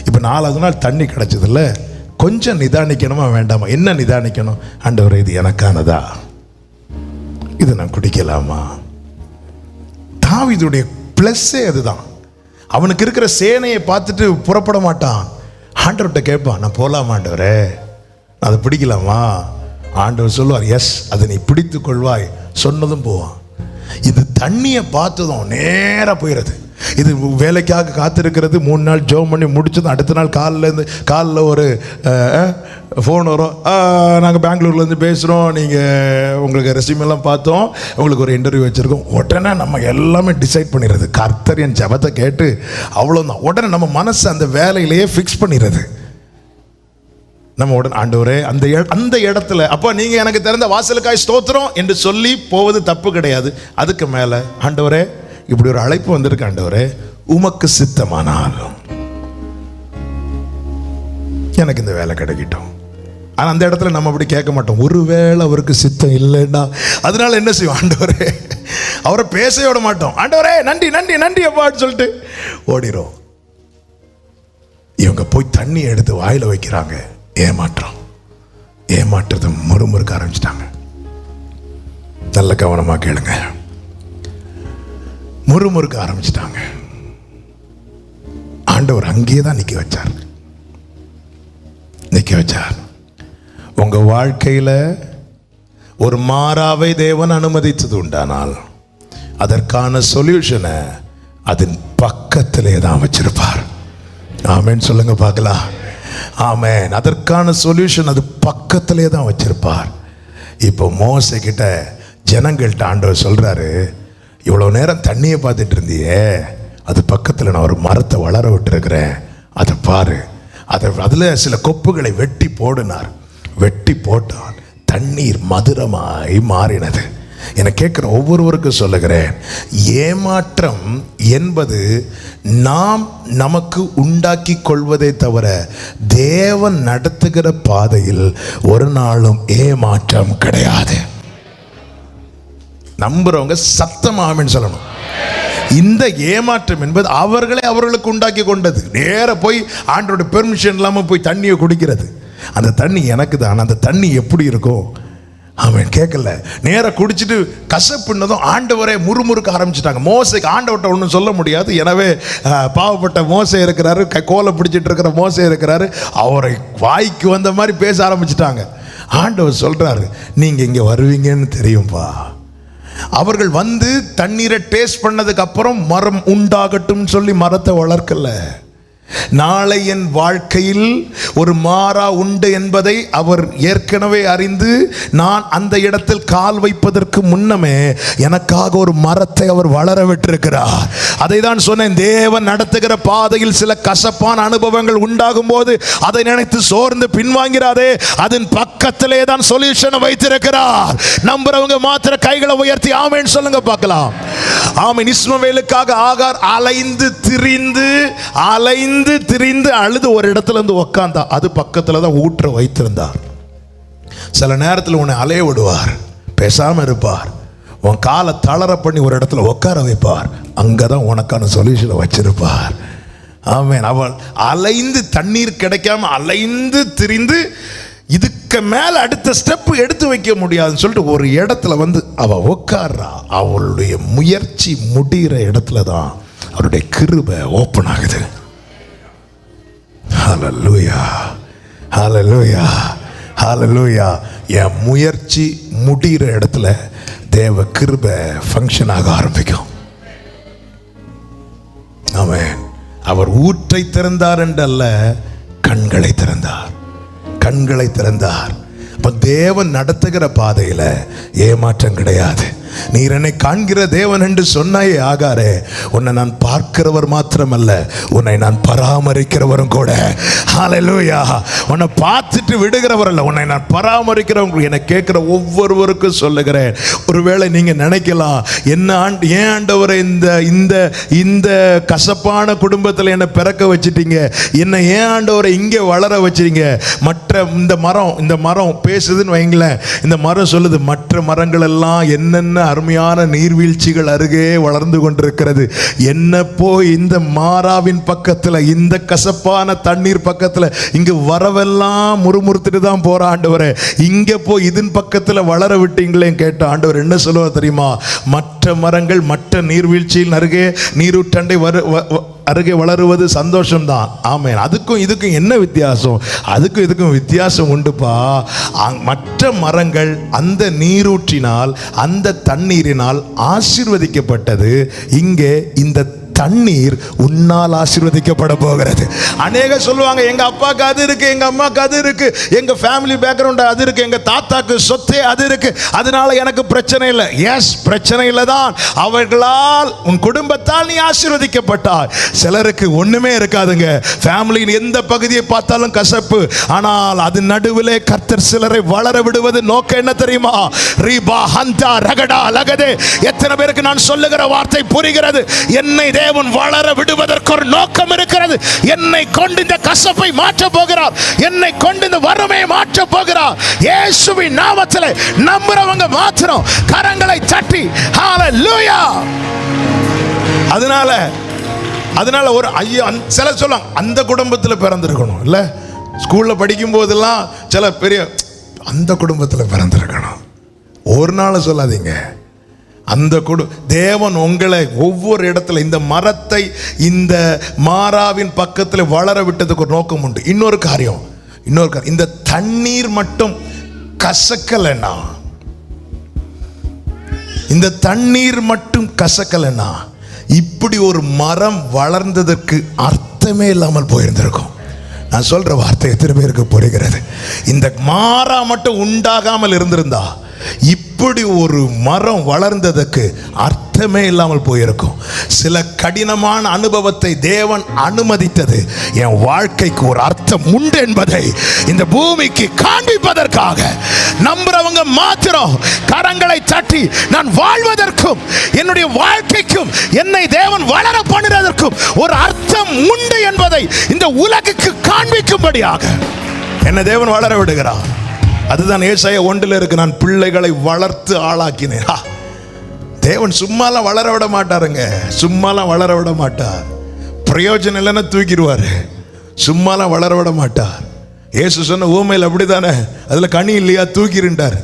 இப்போ 4வது நாள் தண்ணி கிடைச்சதில்ல, கொஞ்சம் நிதானிக்கணுமா வேண்டாமா? என்ன நிதானிக்கணும்? ஆண்டவரே இது எனக்கானதா, இது நான் குடிக்கலாமா? தாவீதுடைய பிளஸ்ஸே அதுதான். அவனுக்கு இருக்கிற சேனையை பார்த்துட்டு புறப்பட மாட்டான், ஆண்டவர்கிட்ட கேட்பான், நான் போகலாமா ஆண்டவரே, நான் அதை பிடிக்கலாமா? ஆண்டவர் சொல்லுவார், எஸ், அதை நீ பிடித்து கொள்வாய், சொன்னதும் போவான். இது தண்ணியை பார்த்ததும் நேராக போயிடுறது. இது வேலைக்காக காத்திருக்கிறது. 3 நாள் ஜெபம் பண்ணி முடிச்சதும் அடுத்த நாள் காலைல ஒரு ஃபோன் வரும், நாங்கள் பெங்களூர்லேருந்து பேசுகிறோம், நீங்கள் உங்களுக்கு ரெஸ்யூமெல்லாம் பார்த்தோம், உங்களுக்கு ஒரு இன்டர்வியூ வச்சுருக்கோம். உடனே நம்ம எல்லாமே டிசைட் பண்ணிடுறது, கர்த்தர் என் ஜெபத்தை கேட்டு அவ்வளோதான். உடனே நம்ம மனசு அந்த வேலையிலேயே ஃபிக்ஸ் பண்ணிடுறது. நம்ம உடனே ஆண்டவரே அந்த இடத்துல அப்போ நீங்கள் எனக்கு திறந்த வாசலுக்காய் ஸ்தோத்திரம் என்று சொல்லி போவது தப்பு கிடையாது. அதுக்கு மேலே ஆண்டவரே இப்படி ஒரு அழைப்பு வந்திருக்கு, ஆண்டவரே உமக்கு சித்தமானால் எனக்கு இந்த வேலை கிடைக்கட்டும், ஆனால் அந்த இடத்துல நம்ம அப்படி கேட்க மாட்டோம். ஒருவேளை அவருக்கு சித்தம் இல்லைன்னா அதனால என்ன செய்வோம், ஆண்டவரே அவரை பேசவே விட மாட்டோம். ஆண்டவரே நன்றி நன்றி நன்றி அப்பான்னு சொல்லிட்டு ஓடிடும். இவங்க போய் தண்ணி எடுத்து வாயில வைக்கிறாங்க. ஏமாற்றத்தை முறுமுறுக்க ஆரம்பிச்சிட்டாங்க. நல்ல கவனமா கேளுங்க. முறுமுறுக்க ஆரம்பிச்சிட்டாங்க. ஆண்டவர் அங்கேயே தான் நிக்க வச்சார். உங்க வாழ்க்கையில ஒரு மாறாவை தேவன் அனுமதித்தது உண்டானால் அதற்கான சொல்யூஷனை அதன் பக்கத்திலே தான் வச்சிருப்பார். ஆமேன் சொல்லுங்க பார்க்கலாம். ஆமேன். அதற்கான சொல்யூஷன் அது பக்கத்திலே தான் வச்சிருப்பார். இப்போ மோசே கிட்ட ஜனங்கள்ட்ட ஆண்டவர் சொல்றாரு, இவ்வளவு நேரம் தண்ணியை பார்த்துட்டு இருந்தியே, அது பக்கத்தில் நான் ஒரு மரத்தை வளர விட்டுருக்கிறேன், அதை பாரு. அதில் சில கொப்புகளை வெட்டி போடினார். வெட்டி போட்டால் தண்ணீர் மதுரமாய் மாறினது. என கேட்குற ஒவ்வொருவருக்கும் சொல்லுகிறேன், ஏமாற்றம் என்பது நாம் நமக்கு உண்டாக்கி கொள்வதை தவிர தேவன் நடத்துகிற பாதையில் ஒரு நாளும் ஏமாற்றம் கிடையாது. நம்புறவங்க சத்தமாமேன்னு சொல்லணும். இந்த ஏமாற்றம் என்பது அவர்களே அவர்களுக்கு உண்டாக்கி கொண்டது. நேர போய் ஆண்டோட பெர்மிஷன் இல்லாமல் போய் தண்ணியை குடிக்கிறது. அந்த தண்ணி எனக்கு தான். அந்த தண்ணி எப்படி இருக்கும் அவன் கேட்கல. நேர குடிச்சிட்டு கசப்புன்னதும் ஆண்டவரே முறுமுறுக்க ஆரம்பிச்சிட்டாங்க. மோசைக்கு ஆண்டவர்கிட்ட ஒன்றும் சொல்ல முடியாது. எனவே பாவப்பட்ட மோசை இருக்கிறாரு, கோலை பிடிச்சிட்டு இருக்கிற மோசை இருக்கிறாரு, அவரை வாய்க்கு வந்த மாதிரி பேச ஆரம்பிச்சிட்டாங்க. ஆண்டவர் சொல்றாரு, நீங்க இங்க வருவீங்கன்னு தெரியும்பா. அவர்கள் வந்து தண்ணீரை டேஸ்ட் பண்ணதுக்கு அப்புறம் மரம் உண்டாகட்டும் சொல்லி மரத்தை வளர்க்கல. நாளை என் வாழ்க்கையில் ஒரு மாறா உண்டு என்பதை அவர் ஏற்கனவே அறிந்து நான் அந்த இடத்தில் கால் வைப்பதற்கு முன்னமே எனக்காக ஒரு மரத்தை அவர் வளர விட்டிருக்கிறார். அதை தான் சொன்னேன், தேவன் நடத்துகிற பாதையில் சில கசப்பான அனுபவங்கள் உண்டாகும் போது அதை நினைத்து சோர்ந்து பின்வாங்கிறாதே, அதன் பக்கத்திலே தான் சொல்யூஷனை வைத்திருக்கிறார். நம்புறவங்க மாத்திர கைகளை உயர்த்தி ஆமென் சொல்லுங்க பார்க்கலாம். ஆமென். இஸ்மவேலுக்காக ஆகார் அலைந்து திரிந்து அழுது ஒரு இடத்துல இருந்து உட்கார்ந்தா. அது பக்கத்துல தான் ஊற்ற வைத்திருந்தார். சில நேரத்தில் உன்னை அலைய விடுவார், பேசாம இருப்பார், உன் காலை தளர பண்ணி ஒரு இடத்துல உட்கார வைப்பார். அங்கதான் உனக்கான சொல்யூஷனை வச்சிருப்பார். ஆமென். அவள் அலைந்து தண்ணீர் கிடைக்காம அலைந்து திரிந்து இதுக்கு மேல அடுத்த ஸ்டெப் எடுத்து வைக்க முடியாதுன்னு சொல்லிட்டு ஒரு இடத்துல வந்து அவ உட்கார்றா. அவளுடைய முயற்சி முடிகிற இடத்துல தான் அவருடைய கிருபை ஓப்பன் ஆகுது. ஹல்லேலூயா, ஹல்லேலூயா, ஹல்லேலூயா. என் முயற்சி முடிகிற இடத்துல தேவ கிருபை ஃபங்க்ஷன் ஆக ஆரம்பிக்கும். ஆமென். அவர் ஊற்றை திறந்தார் என்றல்ல, கண்களை திறந்தார். அப்ப தேவன் நடத்துகிற பாதையில ஏமாற்றம் கிடையாது. நீர் என்னை காண்கிற தேவன் என்று சொன்னாயே ஆகாரே, உன்னை நான் பார்க்கிறவர் மாத்திரமல்ல, உன்னை நான் பராமரிக்கிறவரும் கூட. ஹல்லேலூயா. உன்னை பார்த்துட்டு விடுகிறவர் அல்ல, உன்னை நான் பராமரிக்கிறவங்க. என்னை கேட்கிற ஒவ்வொருவருக்கும் சொல்லுகிறேன், ஒருவேளை நீங்க நினைக்கலாம், என்ன ஏன் ஆண்டவரை இந்த கசப்பான குடும்பத்தில் என்னை பிறக்க வச்சிட்டீங்க, என்னை ஏன் ஆண்டவரை இங்கே வளர வச்சிட்டீங்க. மற்ற இந்த மரம் பேசுதுன்னு வைங்களேன். இந்த மரம் சொல்லுது, மற்ற மரங்கள் எல்லாம் என்னென்ன அருமையான நீர்வீழ்ச்சிகள் அருகே வளர்ந்து கொண்டிருக்கிறது, என்ன போய் இந்த மாறாவின் பக்கத்துல, இந்த கசப்பான தண்ணீர் பக்கத்துல இங்கு வரவெல்லாம் முறுமுறுத்துட்டு தான் போற ஆண்டவரே, இங்க போய் இதன் பக்கத்துல வளர விட்டீங்களே கேட்ட ஆண்டவர் என்ன சொல்லுவார் தெரியுமா? மற்ற மரங்கள் மற்ற நீர்வீழ்ச்சியின் அருகே நீரூற்றண்டை அருகே வளருவது சந்தோஷம்தான். ஆமென். அதுக்கும் இதுக்கும் என்ன வித்தியாசம்? அதுக்கும் இதுக்கும் வித்தியாசம் உண்டுப்பா. மற்ற மரங்கள் அந்த நீரூற்றினால், அந்த தண்ணீரினால் ஆசீர்வதிக்கப்பட்டது. இங்கே இந்த தண்ணீர் உன்னால் ஆசீர்வதிக்கப்பட போகிறது. அநேக சொல்லுவாங்க, எங்க அப்பாக்கு அது இருக்கு, எங்க அம்மாக்கு அது இருக்கு, எங்க ஃபேமிலி பேக்ரவுண்ட் அது இருக்கு, எங்க தாத்தாக்கு சொத்தே அது இருக்கு, அதனால எனக்கு பிரச்சனை இல்லை. எஸ், பிரச்சனை இல்லை தான். அவர்களால், உன் குடும்பத்தால் நீ ஆசீர்வதிக்கப்பட்டாய். சிலருக்கு ஒண்ணுமே இருக்காதுங்க. ஃபேமிலியின் எந்த பகுதியை பார்த்தாலும் கசப்பு. ஆனால் அது நடுவிலே கர்த்தர் சிலரை வளர விடுவது நோக்கம் என்ன தெரியுமா? ரீபா ஹந்தா ரகடா லகதே. எத்தனை பேருக்கு நான் சொல்லுகிற வார்த்தை புரிகிறது? என்னை தேவன் தேவன் வளர விடுவதற்கு ஒரு நோக்கம் இருக்கிறது. என்னை கொண்டு இந்த கசப்பை மாற்ற போகிறார், என்னை கொண்டு இந்த வறுமையை மாற்ற போகிறார். இயேசுவின் நாமத்தில் நம்புறவங்க மாத்திரம் கரங்களை தட்டி ஹalleluya. அதனால ஒரு ஐயா சில சொல்லுவாங்க அந்த குடும்பத்தில் பிறந்திருக்கணும், இல்ல ஸ்கூல்ல படிக்கும் போதெல்லாம் சில பெரிய அந்த குடும்பத்தில் பிறந்திருக்கணும். ஒரு நாள் சொல்லாதீங்க அந்த தேவன் உங்களை ஒவ்வொரு இடத்துல இந்த மரத்தை இந்த மாறாவின் பக்கத்தில் வளர விட்டதுக்கு ஒரு நோக்கம் உண்டு. இன்னொரு காரியம், இந்த தண்ணீர் மட்டும் கசக்கலைன்னா, இந்த தண்ணீர் மட்டும் கசக்கலைன்னா இப்படி ஒரு மரம் வளர்ந்ததற்கு அர்த்தமே இல்லாமல் போயிருந்திருக்கும். நான் சொல்ற வார்த்தை எத்தனை பேருக்கு புரிகிறது? இந்த மாறா மட்டும் உண்டாகாமல் இருந்திருந்தா இப்படி ஒரு மரம் வளர்ந்ததற்கு அர்த்தமே இல்லாமல் போயிருக்கும். சில கடினமான அனுபவத்தை தேவன் அனுமதித்தது என் வாழ்க்கைக்கு ஒரு அர்த்தம் உண்டு என்பதை இந்த பூமிக்கு காண்பிப்பதற்காக. நம்புறவங்க மாத்திரம் கரங்களை தட்டி நான் வாழ்வதற்கும் என்னுடைய வாழ்க்கைக்கும் என்னை தேவன் வளர பண்ணுவதற்கும் ஒரு அர்த்தம் உண்டு என்பதை இந்த உலகுக்கு காண்பிக்கும்படியாக என்னை தேவன் வளர விடுகிறார். அதுதான் ஏசாயா 1 இருக்கு, நான் பிள்ளைகளை வளர்த்து ஆளாக்கினேன். தேவன் சும்மாலாம் வளர விட மாட்டாருங்க, சும்மாலாம் வளர விட மாட்டார். பிரயோஜனம் இல்லைன்னா தூக்கிடுவார், சும்மாலாம் வளர விட மாட்டார். இயேசு சொன்ன ஊமையில் அப்படித்தானே, அதில் கனி இல்லையா தூக்கிருண்டார்.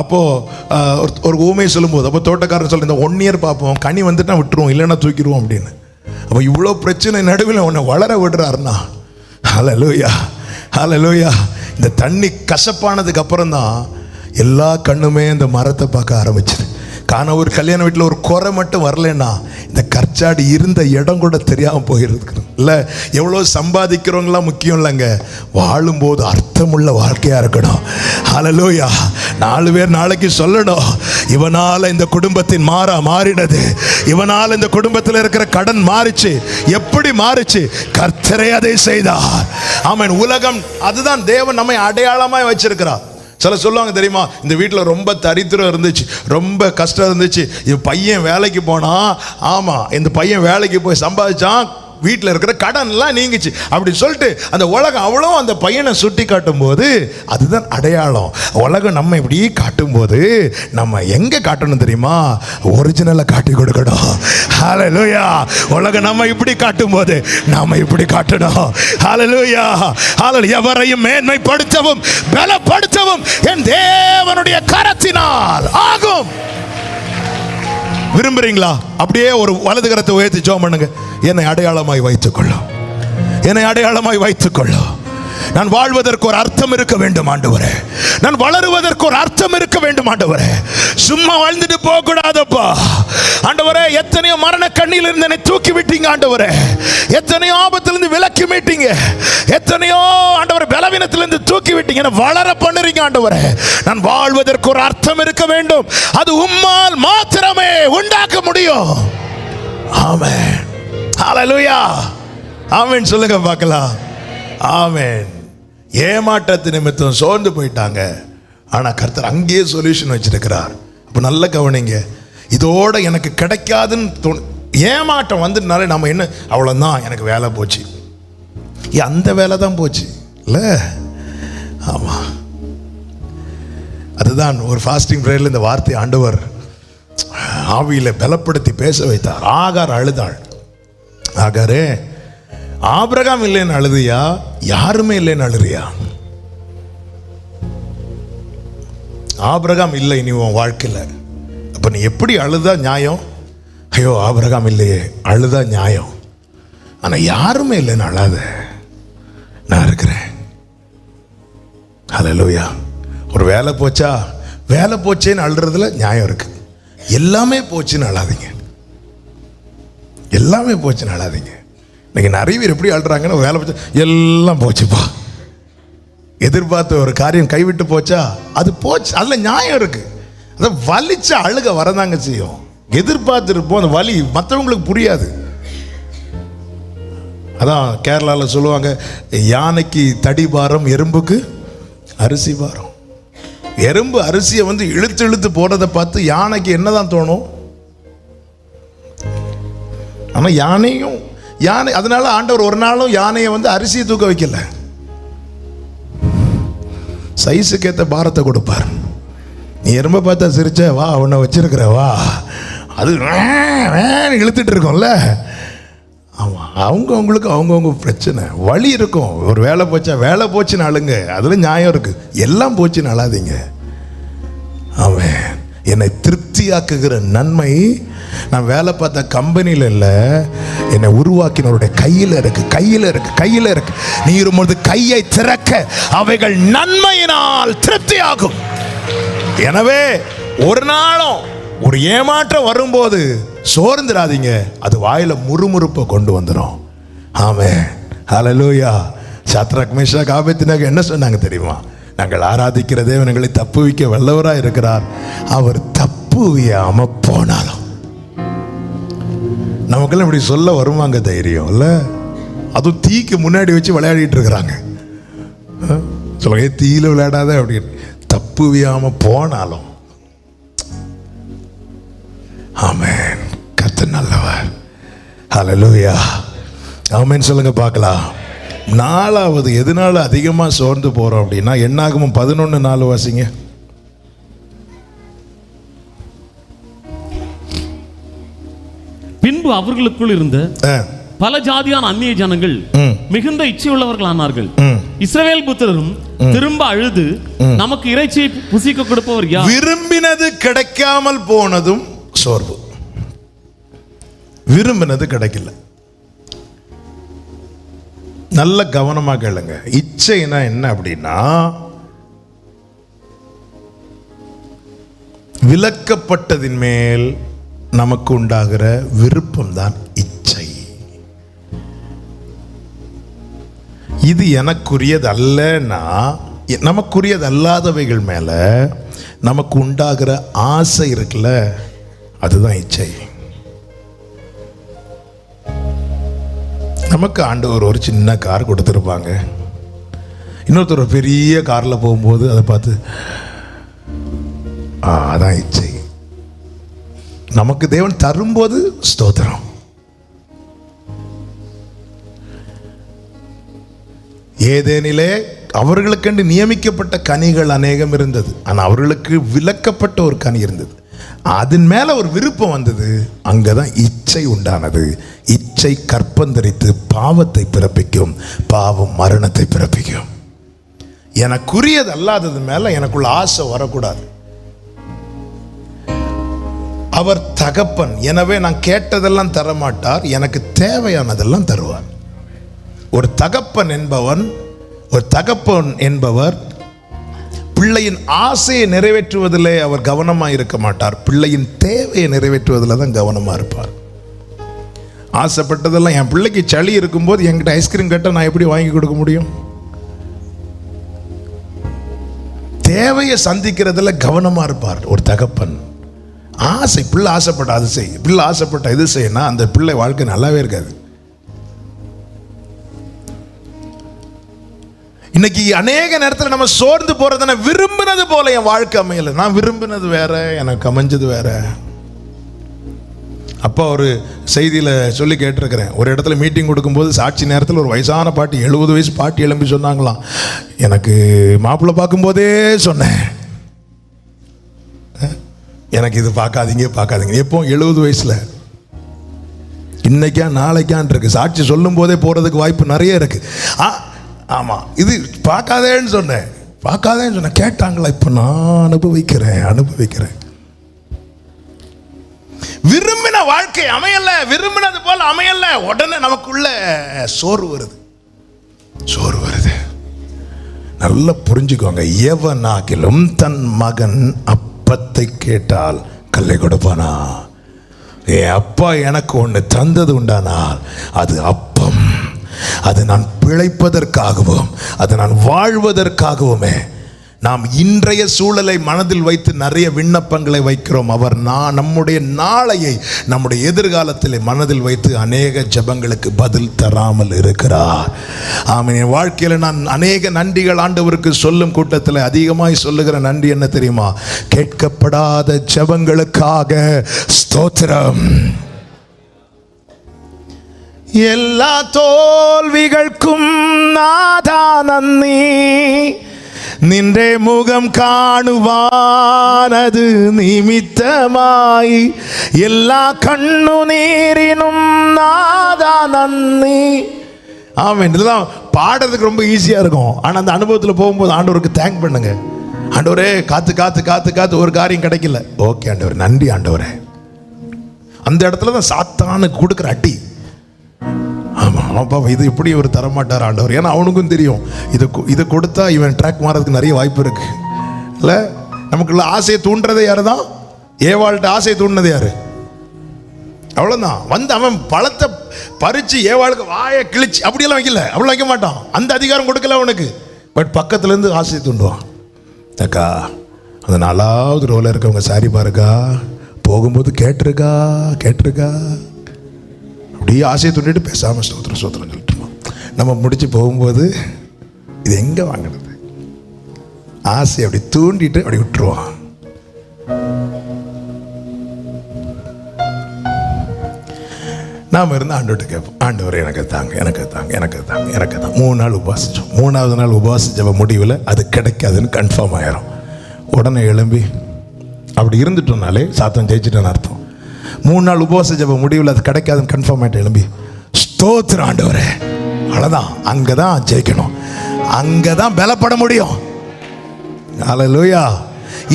அப்போது ஒரு ஊமையை சொல்லும்போது அப்போ தோட்டக்காரன் சொல்ல இந்த 1 இயர் பார்ப்போம், கனி வந்துட்டா விட்டுருவோம், இல்லைன்னா தூக்கிடுவோம் அப்படின்னு. அப்போ இவ்வளோ பிரச்சனை நடுவில் உன்னை வளர விடுறாருன்னா ஹல்லேலூயா, ஹல்லேலூயா. இந்த தண்ணி கசப்பானதுக்கு அப்புறம் தான் எல்லா கண்ணுமே இந்த மரத்தை பார்க்க ஆரம்பிச்சது. ஒரு கல்யாண வீட்டில் ஒரு குறை மட்டும் வரலன்னா இந்த கற்சாடி இருந்த இடம் கூட தெரியாமல் போயிருக்கு. இல்லை எவ்வளோ சம்பாதிக்கிறவங்களாம் முக்கியம் இல்லைங்க, வாழும்போது அர்த்தமுள்ள வாழ்க்கையாக இருக்கணும். ஹல்லேலூயா. 4 பேர் நாளைக்கு சொல்லணும், இவனால் இந்த குடும்பத்தின் மாறினது, இவனால் இந்த குடும்பத்தில் இருக்கிற கடன் மாறிச்சு. எப்படி மாறிச்சு? கர்த்தரே அதை செய்தார். ஆமென். உலகம் அதுதான் தேவன் நம்மை அடையாளமாய் வச்சிருக்கிறார். சில சொல்லுவாங்க தெரியுமா, இந்த வீட்டில் ரொம்ப தரித்திரம் இருந்துச்சு, ரொம்ப கஷ்டம் இருந்துச்சு, என் பையன் வேலைக்கு போனா, ஆமா இந்த பையன் வேலைக்கு போய் சம்பாதிச்சான், வீட்டில் இருக்கிற கடன் எல்லாம் நீங்கிச்சு அப்படி சொல்லிட்டு அந்த உலகம் அவ்வளோ அந்த பையனை சுட்டி காட்டும் போது அதுதான் அடையாளம். உலகம் நம்ம இப்படி காட்டும் போது நம்ம எங்க காட்டணும் தெரியுமா? ஒரிஜினலை காட்டி கொடுக்கணும். ஹல்லேலூயா. உலகம் நம்ம இப்படி காட்டும் போது நாம இப்படி காட்டணும். ஹல்லேலூயா. ஹல்லேலூயா. எவரையும் மேன்மைப்படுத்தவும் பலப்படுத்தவும் என் தேவனுடைய கரத்தினால் ஆகும். விரும்புறீங்களா? அப்படியே ஒரு வலது கரத்தை உயர்த்தி ஜெபம் பண்ணுங்க. என்னை அடையாளமாய் வைத்துக்கொள்ளும், என்னை அடையாளமாய் வைத்துக்கொள்ளும். நான் வாழ்வதற்கு ஒரு அர்த்தம் இருக்க வேண்டும் ஆண்டவரே, நான் வளருவதற்கு ஒரு அர்த்தம் இருக்க வேண்டும் ஆண்டவரே. சும்மா வாழ்ந்துட்டு போக கூடாதப்பா ஆண்டவரே. எத்தனையோ மரண கண்ணில் இருந்து என்னை தூக்கி விட்டீங்க ஆண்டவரே, எத்தனையோ ஆபத்திலிருந்து விலக்கி மீட்டீங்க, எத்தனையோ ஆண்டவரே பலவீனத்திலிருந்து தூக்கி விட்டீங்க, என்னை வளர பண்ணுறீங்க ஆண்டவரே. நான் வாழ்வதற்கு ஒரு அர்த்தம் இருக்க வேண்டும், அது உம்மால் மாத்திரமே உண்டாக்க முடியும். ஆமென். ஹல்லேலூயா. ஆமென் சொல்லுங்க பார்க்கலாம். ஆமென். ஏமாற்றத்து நிமித்தம் சோர்ந்து போயிட்டாங்க, ஆனா கர்த்தர் அங்கேயே சொல்யூஷன் வச்சிருக்கிறார். அப்போ நல்ல கவனிங்க, இதோட எனக்கு கிடைக்காதுன்னு ஏமாற்றம் வந்துனாலே நம்ம என்ன அவ்வளோதான், எனக்கு வேலை போச்சு, அந்த வேலை தான் போச்சு இல்லை? ஆமாம். அதுதான் ஒரு ஃபாஸ்டிங் ப்ரேயரில் இந்த வார்த்தை ஆண்டவர் ஆவியில் பலப்படுத்தி பேச வைத்தார். ஆகார் அழுதாள். ஆகாரே, ஆபிரகாம் இல்லைன்னு அழுதியா, யாருமே இல்லைன்னு அழுறியா? ஆபிரகாம் இல்லை நீ உன் வாழ்க்கையில், அப்போ நீ எப்படி அழுதா நியாயம்? ஐயோ ஆபிரகாம் இல்லையே, அழுதா நியாயம். ஆனால் யாருமே இல்லைன்னு அழாத, நான் இருக்கிறேன். ஹல்லேலூயா. ஒரு வேலை போச்சா, வேலை போச்சேன்னு அழுறதுல நியாயம் இருக்கு. எல்லாமே போச்சுன்னு அழாதீங்க, எல்லாமே போச்சுன்னு அழாதீங்க. இன்னைக்கு நிறைய பேர் எப்படி அழுறாங்கன்னு, வேலை போச்சா எல்லாம் போச்சுப்பா, எதிர்பார்த்த ஒரு காரியம் கைவிட்டு போச்சா அது போச்சு, அதில் நியாயம் இருக்கு. அதை வலிச்ச அழுக வரதாங்க செய்யும். எதிர்பார்த்துருப்போம், அந்த வலி மற்றவங்களுக்கு புரியாது. அதான் கேரளாவில் சொல்லுவாங்க, யானைக்கு தடி பாரம், எறும்புக்கு அரிசி பாரம். எறும்பு அரிசியை இழுத்து இழுத்து போறதை பார்த்து யானைக்கு என்னதான் தோணும்? ஆனால் யானை அதனால ஆண்டவர் ஒரு நாளும் யானையை வந்து அரிசியை தூக்க வைக்கல, சைஸுக்கு ஏற்ற பாரத்தை கொடுப்பார். நீ எறும்ப பார்த்தா சிரிச்ச வா உன்னை வச்சிருக்கிற வா, அது இழுத்துட்டு இருக்கோம்ல. ஆமாம், அவங்கவுங்களுக்கு பிரச்சனை வழி இருக்கும். ஒரு வேலை போச்சா வேலை போச்சுன்னு அழுங்க, அதில் நியாயம் இருக்குது. எல்லாம் போச்சுன்னு அழாதீங்க. ஆமென். என்னை திருப்தியாக்குகிற நன்மை நான் வேலை பார்த்த கம்பெனியில் இல்லை, என்னை உருவாக்கினவருடைய கையில் இருக்கு, கையில் இருக்கு, கையில் இருக்கு. நீ இருக்கும்போது கையை திறக்க அவைகள் நன்மையினால் திருப்தியாகும். எனவே ஒரு நாளும் ஒரு ஏமாற்றம் வரும்போது சோர்ந்துடாதீங்க, அது வாயில முறுமுறுப்பை கொண்டு வந்துடும். ஆமென். ஹல்லேலூயா. சாத்ராக் மேஷாக் ஆபேத்நேகோ என்ன சொன்னாங்க தெரியுமா? நாங்கள் ஆராதிக்கிற தேவன் எங்களை தப்புவிக்க வல்லவராக இருக்கிறார், அவர் தப்புவியாம போனாலும். நமக்கெல்லாம் இப்படி சொல்ல வருவாங்க தைரியம் இல்ல? அதுவும் தீக்கு முன்னாடி வச்சு விளையாடிட்டு இருக்கிறாங்க. சொல்லுங்க, தீயில விளையாடாத அப்படின்னு. தப்புவியாம போனாலும். ஆமென். கர்த்தர் நல்லவர். ஹல்லேலூயா. ஆமென் சொல்லுங்க பார்க்கலாம். நாலாவது எதனால அதிகமாக சோர்ந்து போறோம் அப்படின்னா, என்னாகும் 11:4 வாசிங்க. பின்பு அவர்களுக்குள் இருந்த பல ஜாதியான அந்நிய ஜனங்கள் மிகுந்த இச்சையுள்ளவர்களானார்கள். இஸ்ரவேல் புத்திரரும் திரும்ப அழுது, நமக்கு இறைச்சியை புசிக்க கொடுப்பவர் யார்? விரும்பினது கிடைக்காமல் போனதும் சோர்வு. விரும்பினது கிடைக்கல. நல்ல கவனமாக கேளுங்க. இச்சைனா என்ன அப்படின்னா, விலக்கப்பட்டதின் மேல் நமக்கு உண்டாகிற விருப்பம் தான் இச்சை. இது எனக்குரியது அல்லனா, நமக்குரியது அல்லாதவைகள் மேல நமக்கு உண்டாகிற ஆசை இருக்குல்ல, அதுதான் இச்சை. நமக்கு ஆண்டவர் ஒரு சின்ன கார் கொடுத்துருப்பாங்க, இன்னொருத்தர் ஒரு பெரிய காரில் போகும்போது அதை பார்த்து அதான் இச்சை. நமக்கு தேவன் தரும்போது ஸ்தோத்திரம். ஏதேனிலே அவர்களுக்கென்று நியமிக்கப்பட்ட கனிகள் அநேகம் இருந்தது, ஆனால் அவர்களுக்கு விலக்கப்பட்ட ஒரு கனி இருந்தது. அதன் மேல ஒரு விருப்பம் வந்தது, அங்கதான் இச்சை உண்டானது. இச்சை கற்பந்தரித்து பாவத்தை பிறப்பிக்கும், பாவம் மரணத்தை பிறப்பிக்கும். எனக்குரியது அல்லாதது மேல எனக்குள்ள ஆசை வரக்கூடாது. அவர் தகப்பன், எனவே நான் கேட்டதெல்லாம் தரமாட்டார், எனக்கு தேவையானதெல்லாம் தருவார். ஒரு தகப்பன் என்பவர் பிள்ளையின் ஆசையை நிறைவேற்றுவதிலே அவர் கவனமாக இருக்க மாட்டார், பிள்ளையின் தேவையை நிறைவேற்றுவதில் தான் கவனமாக இருப்பார். ஆசைப்பட்டதெல்லாம், என் பிள்ளைக்கு சளி இருக்கும்போது என்கிட்ட ஐஸ்கிரீம் கேட்டால் நான் எப்படி வாங்கி கொடுக்க முடியும்? தேவையை சந்திக்கிறதுல கவனமாக இருப்பார் ஒரு தகப்பன். ஆசை, பிள்ளை ஆசைப்பட்ட அது செய், பிள்ளை ஆசைப்பட்ட இது செய்யனா அந்த பிள்ளை வாழ்க்கை நல்லாவே இருக்காது. இன்னைக்கு அநேக நேரத்தில் நம்ம சோர்ந்து போறதுன்னா, விரும்பினது போல என் வாழ்க்கை அமையல, நான் விரும்பினது வேற, எனக்கு அமைஞ்சது வேற. அப்பா ஒரு செய்தியில் சொல்லி கேட்டிருக்கிறேன், ஒரு இடத்துல மீட்டிங் கொடுக்கும்போது சாட்சி நேரத்தில் ஒரு வயசான பாட்டி, 70 வயசு பாட்டி எழும்பி சொன்னாங்களாம், எனக்கு மாப்பிள்ளை பார்க்கும்போதே சொன்னேன், எனக்கு இது பார்க்காதீங்க. எப்போ? 70 வயசுல. இன்னைக்கா நாளைக்கான் இருக்கு. சாட்சி சொல்லும் போதே போறதுக்கு வாய்ப்பு நிறைய இருக்கு. ஆமா, இது பார்க்காதேன்னு சொன்னேன், கேட்டாங்களா? இப்ப நான் அனுபவிக்கிறேன். விரும்பின வாழ்க்கை அமையல, விரும்பினது போல அமையல, உடனே நமக்குள்ள சோர்வு வருது. நல்லா புரிஞ்சுக்கோங்க, எவனாகிலும் தன் மகன் அப்பத்தை கேட்டால் கல்லை கொடுப்பானா? என் அப்பா எனக்கு ஒன்று தந்தது உண்டானால் அது அப்பம். அது நான் பிழைப்பதற்காகவும் அது நான் வாழ்வதற்காகவுமே. நாம் இன்றைய சூழலை மனதில் வைத்து நிறைய விண்ணப்பங்களை வைக்கிறோம். அவர் நம்முடைய நாளையை, நம்முடைய எதிர்காலத்தில் மனதில் வைத்து அநேக ஜெபங்களுக்கு பதில் தராமல் இருக்கிறார். ஆமென். என் வாழ்க்கையில் நான் அநேக நன்றிகள் ஆண்டவருக்கு சொல்லும் கூட்டத்தில் அதிகமாய் சொல்லுகிற நன்றி என்ன தெரியுமா? கேட்கப்படாத ஜெபங்களுக்காக ஸ்தோத்திரம். எல்லா தோல்விகൾக்கும் நாதா நന്ദി, നിന്റെ മുഖം കാണുവാനത് നിമിത്തമായി എല്ലാ കണ്ണുനീരിനും നാദാ നന്ദി. ஆமென். இதெல்லாம் பாடுறதுக்கு ரொம்ப ஈஸியாக இருக்கும், ஆனால் அந்த அனுபவத்தில் போகும்போது ஆண்டவருக்கு தேங்க் பண்ணுங்க. ஆண்டவரே, காத்து காத்து காத்து காத்து ஒரு காரியம் கிடைக்கல, ஓகே ஆண்டவர், நன்றி ஆண்டவரே. அந்த இடத்துல தான் சாத்தானுக்கு கொடுக்குற அடி. ஆமாம் ஆமாப்பா, இது இப்படி ஒரு தரமாட்டார் ஆண்டவர். ஏன்னா அவனுக்கும் தெரியும் இதை கொடுத்தா இவன் ட்ராக் மாறதுக்கு நிறைய வாய்ப்பு இருக்கு. இல்லை, நமக்குள்ள ஆசையை தூண்டுறதே யாரு தான்? ஏவாள்கிட்ட ஆசையை தூண்டினது யாரு? அவ்வளோதான். வந்து அவன் பழத்தை பறித்து ஏவாளுக்கு வாயை கிழிச்சு அப்படியெல்லாம் வைக்கல, அப்படிலாம் வைக்க மாட்டான். அந்த அதிகாரம் கொடுக்கல அவனுக்கு. பட் பக்கத்துலேருந்து ஆசையை தூண்டுவான். அக்கா, அந்த 4வது ரோல இருக்கவங்க சாரி பாருக்கா, போகும்போது கேட்டிருக்கா கேட்டிருக்கா, அப்படியே ஆசையை தூண்டிட்டு பேசாமல் ஸ்தோத்திரம் ஸ்தோத்திரம் சொல்லிட்டுருவோம். நம்ம முடிச்சு போகும்போது இது எங்கே வாங்கினது, ஆசையை அப்படி தூண்டிட்டு அப்படி விட்டுருவோம். நாம் இருந்து ஆண்டவர்கிட்ட கேட்போம், ஆண்டவர் எனக்கு தாங்க எனக்கு தாங்க எனக்கு தாங்க எனக்கு தான். 3 நாள் உபவாசித்தோம். 3வது நாள் உபவாசிச்ச முடிவில் அது கிடைக்காதுன்னு கன்ஃபார்ம் ஆயிரும். உடனே எழும்பி அப்படி இருந்துட்டோம்னாலே சாத்தன் ஜெயிச்சிட்டேன்னு அர்த்தம். 3 நாள் உபவாச ஜெப முடிவில் அது கிடைக்காதுன்னு கன்ஃபார்ம் ஆகிட்டு எழும்பி ஸ்தோத்திரம் ஆண்டவரே, அவ்வளோதான். அங்கே தான் ஜெயிக்கணும், அங்கே தான் பலப்பட முடியும். ஹல்லேலூயா.